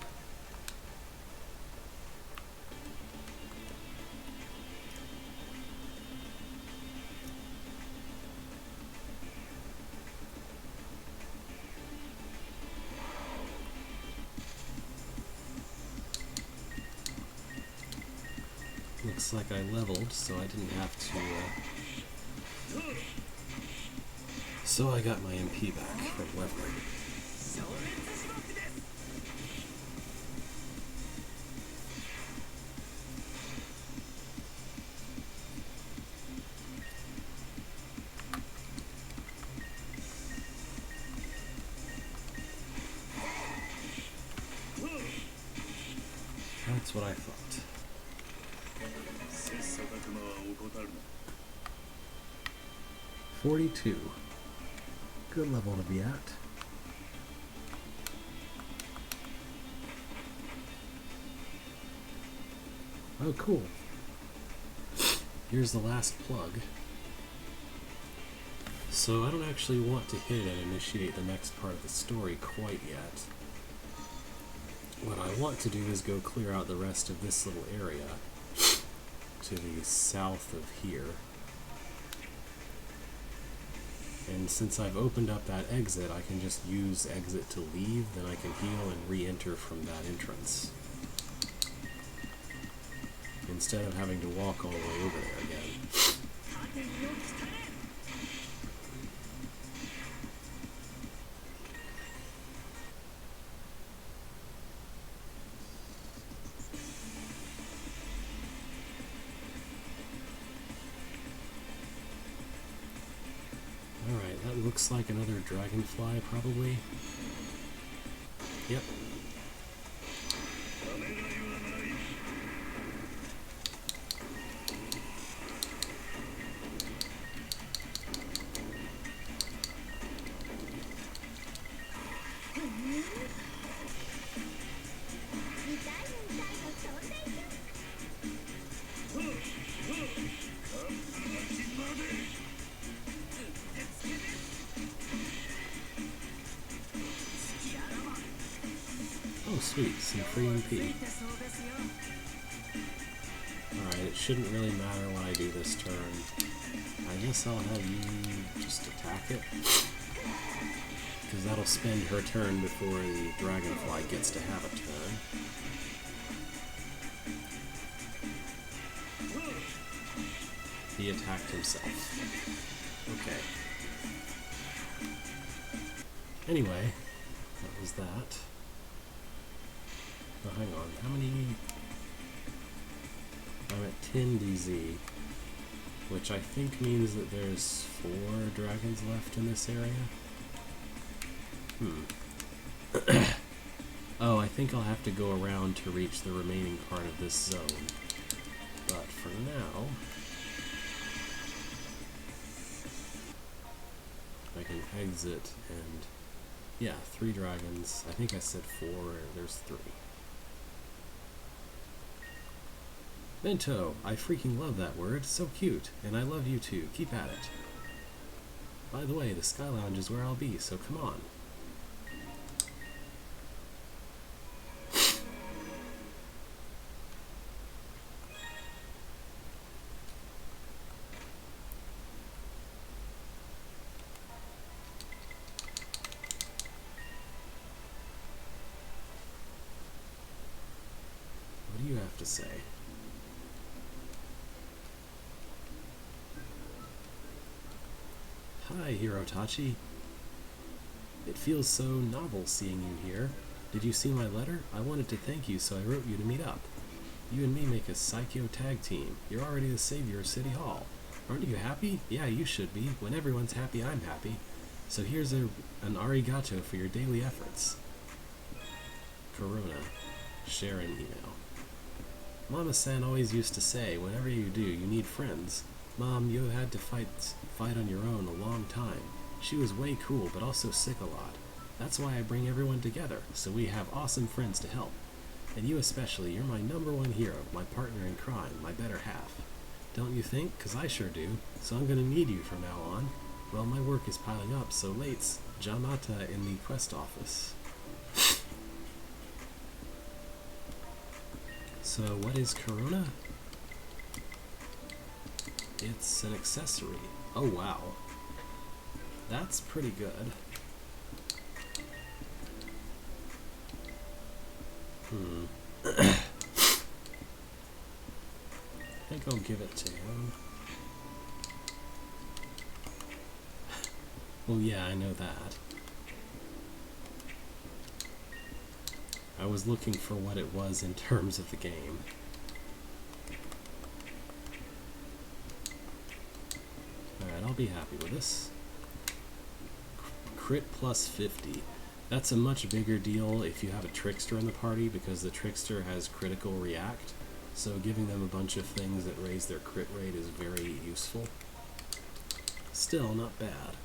Looks like I leveled, so I didn't have to, So I got my MP back from leveling. That's what I thought. 42. Good level to be at. Oh, cool. Here's the last plug. So I don't actually want to hit and initiate the next part of the story quite yet. What I want to do is go clear out the rest of this little area to the south of here. And since I've opened up that exit, I can just use exit to leave, then I can heal and re-enter from that entrance. Instead of having to walk all the way over there again. Alright, that looks like another dragonfly, probably. Yep. Oh sweet, some free MP. Alright, it shouldn't really matter what I do this turn. I guess I'll have you just attack it. Because that'll spend her turn before the dragonfly gets to have a turn. He attacked himself. Okay. Anyway, that was that. Oh, hang on. How many... I'm at 10 DZ, which I think means that there's 4 dragons left in this area. Oh, I think I'll have to go around to reach the remaining part of this zone. But for now, I can exit and... yeah, 3 dragons. I think I said 4, there's 3. Bento, I freaking love that word. So cute. And I love you too. Keep at it. By the way, the Sky Lounge is where I'll be, so come on. What do you have to say? Hi, Hirotachi. It feels so novel seeing you here. Did you see my letter? I wanted to thank you, so I wrote you to meet up. You and me make a Psycho tag team. You're already the savior of City Hall. Aren't you happy? Yeah, you should be. When everyone's happy, I'm happy. So here's an arigato for your daily efforts. Corona. Share an email. Mama-san always used to say, whenever you do, you need friends. Mom, you had to fight on your own a long time. She was way cool, but also sick a lot. That's why I bring everyone together, so we have awesome friends to help. And you especially, you're my #1 hero, my partner in crime, my better half. Don't you think? 'Cause I sure do. So I'm gonna need you from now on. Well, my work is piling up, so late's Jamata in the quest office. So what is Corona? It's an accessory. Oh wow. That's pretty good. I think I'll give it to him. Well, yeah, I know that. I was looking for what it was in terms of the game. Alright, I'll be happy with this. Crit plus 50. That's a much bigger deal if you have a trickster in the party, because the trickster has critical react, so giving them a bunch of things that raise their crit rate is very useful. Still, not bad.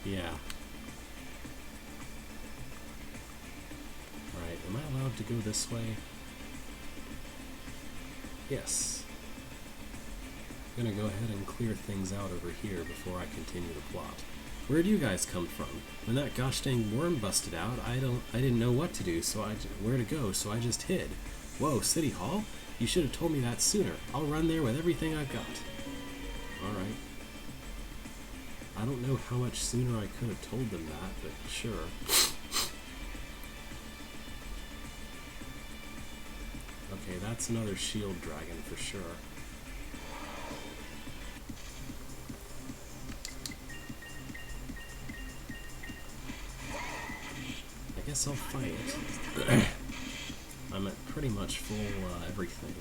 Yeah. Alright, am I allowed to go this way? Yes. I'm gonna go ahead and clear things out over here before I continue the plot. Where do you guys come from? When that gosh dang worm busted out, I didn't know what to do, where to go, so I just hid. Whoa, City Hall? You should have told me that sooner. I'll run there with everything I've got. Alright. I don't know how much sooner I could have told them that, but sure. Okay, that's another shield dragon for sure. I guess I'll fight it. I'm at pretty much full everything.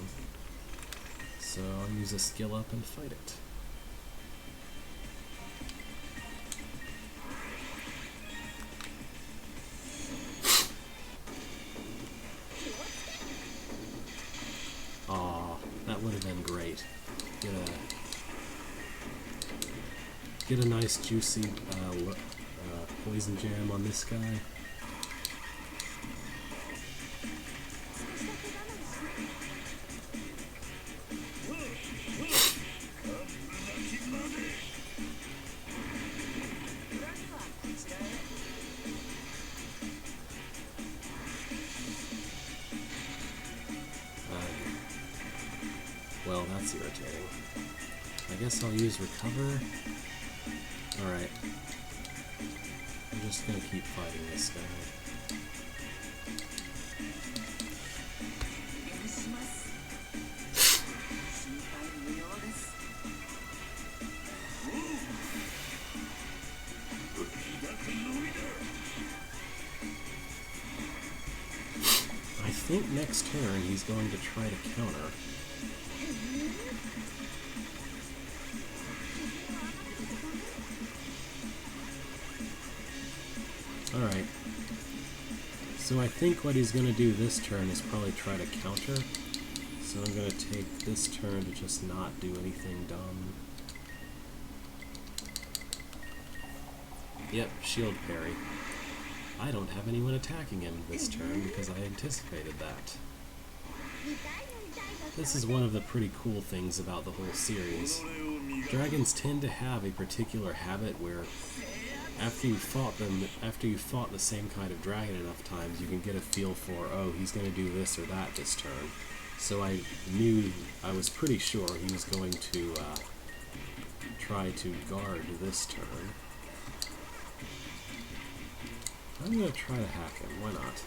So I'll use a skill up and fight it. That would have been great. Get a nice juicy poison jam on this guy. Well, that's irritating. I guess I'll use recover. Alright. I'm just gonna keep fighting this guy. I think next turn he's going to try to counter. Alright. So I think what he's going to do this turn is probably try to counter. So I'm going to take this turn to just not do anything dumb. Yep, shield parry. I don't have anyone attacking him this turn because I anticipated that. This is one of the pretty cool things about the whole series. Dragons tend to have a particular habit where after you've fought the same kind of dragon enough times, you can get a feel for, oh, he's going to do this or that this turn. So I was pretty sure he was going to try to guard this turn. I'm going to try to hack him, why not?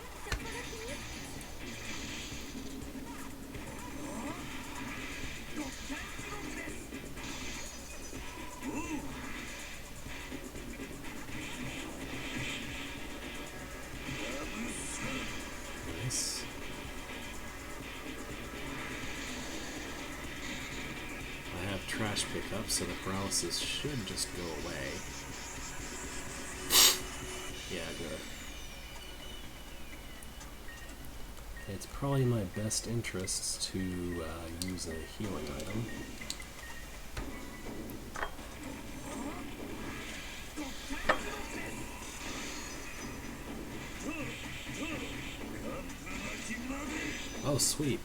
Nice. I have trash pickup, so the paralysis should just go away. Yeah, good. It's probably in my best interests to use a healing item. Oh, sweet.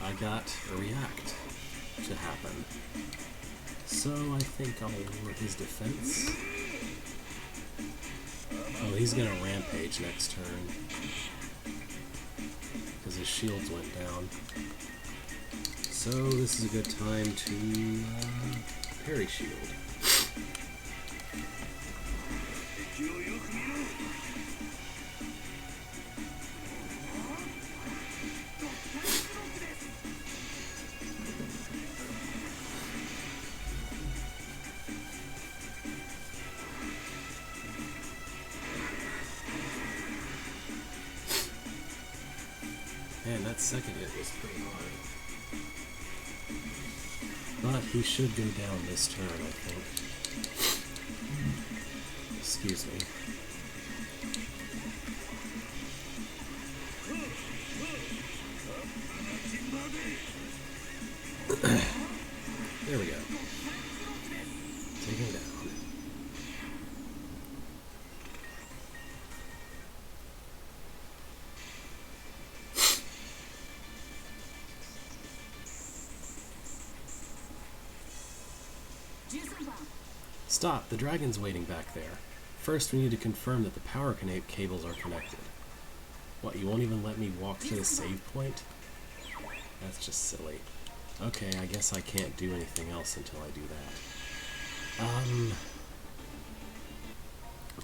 I got a react to happen. So I think I'll lower his defense. Oh, he's gonna rampage next turn. Because his shields went down. So this is a good time to parry shield. Man, that second hit was pretty hard. But he should go down this turn, I think. Excuse me. There we go. Take him down. Stop! The dragon's waiting back there. First, we need to confirm that the power cables are connected. What, you won't even let me walk to the save point? That's just silly. Okay, I guess I can't do anything else until I do that.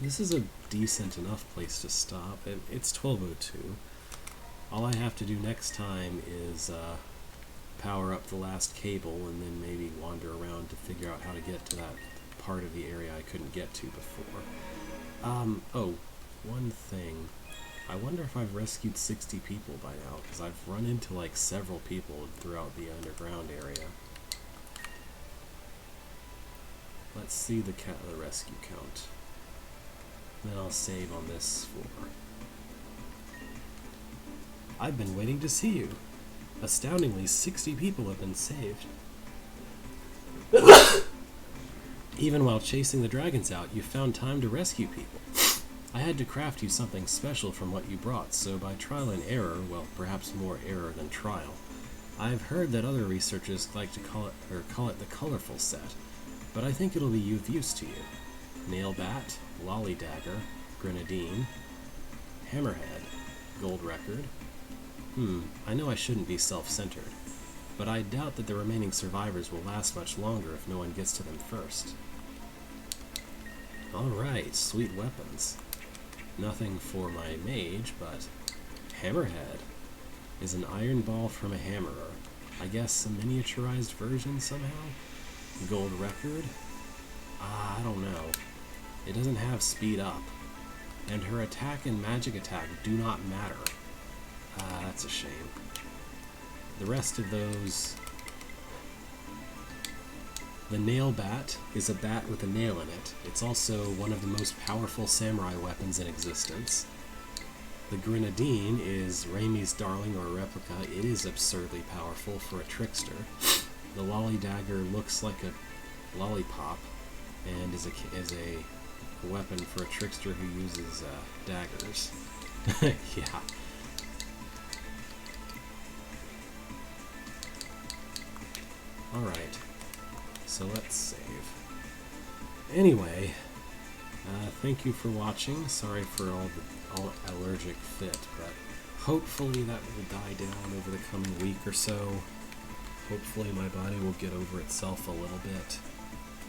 This is a decent enough place to stop. It's 12:02. All I have to do next time is power up the last cable and then maybe wander around to figure out how to get to that part of the area I couldn't get to before. Oh, one thing. I wonder if I've rescued 60 people by now, because I've run into like several people throughout the underground area. Let's see the rescue count. Then I'll save on this floor. I've been waiting to see you. Astoundingly, 60 people have been saved. Even while chasing the dragons out, you found time to rescue people. I had to craft you something special from what you brought, so by trial and error, well, perhaps more error than trial, I've heard that other researchers like to call it the colorful set, but I think it'll be of use to you. Nailbat, Lollydagger, Grenadine, Hammerhead, Gold Record. I know I shouldn't be self-centered. but I doubt that the remaining survivors will last much longer if no one gets to them first. Alright, sweet weapons. Nothing for my mage, but Hammerhead is an iron ball from a hammerer. I guess a miniaturized version somehow? Gold record? I don't know. It doesn't have speed up. And her attack and magic attack do not matter. That's a shame. The rest of those... The nail bat is a bat with a nail in it. It's also one of the most powerful samurai weapons in existence. The grenadine is Raimi's darling or replica. It is absurdly powerful for a trickster. The lolly dagger looks like a lollipop and is a weapon for a trickster who uses daggers. Yeah. Alright, so let's save. Anyway, thank you for watching. Sorry for all allergic fit, but hopefully that will die down over the coming week or so. Hopefully my body will get over itself a little bit.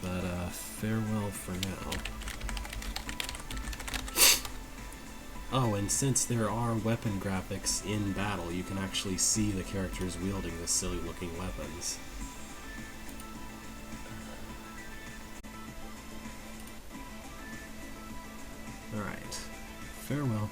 But farewell for now. Oh, and since there are weapon graphics in battle, you can actually see the characters wielding the silly looking weapons. Alright, farewell.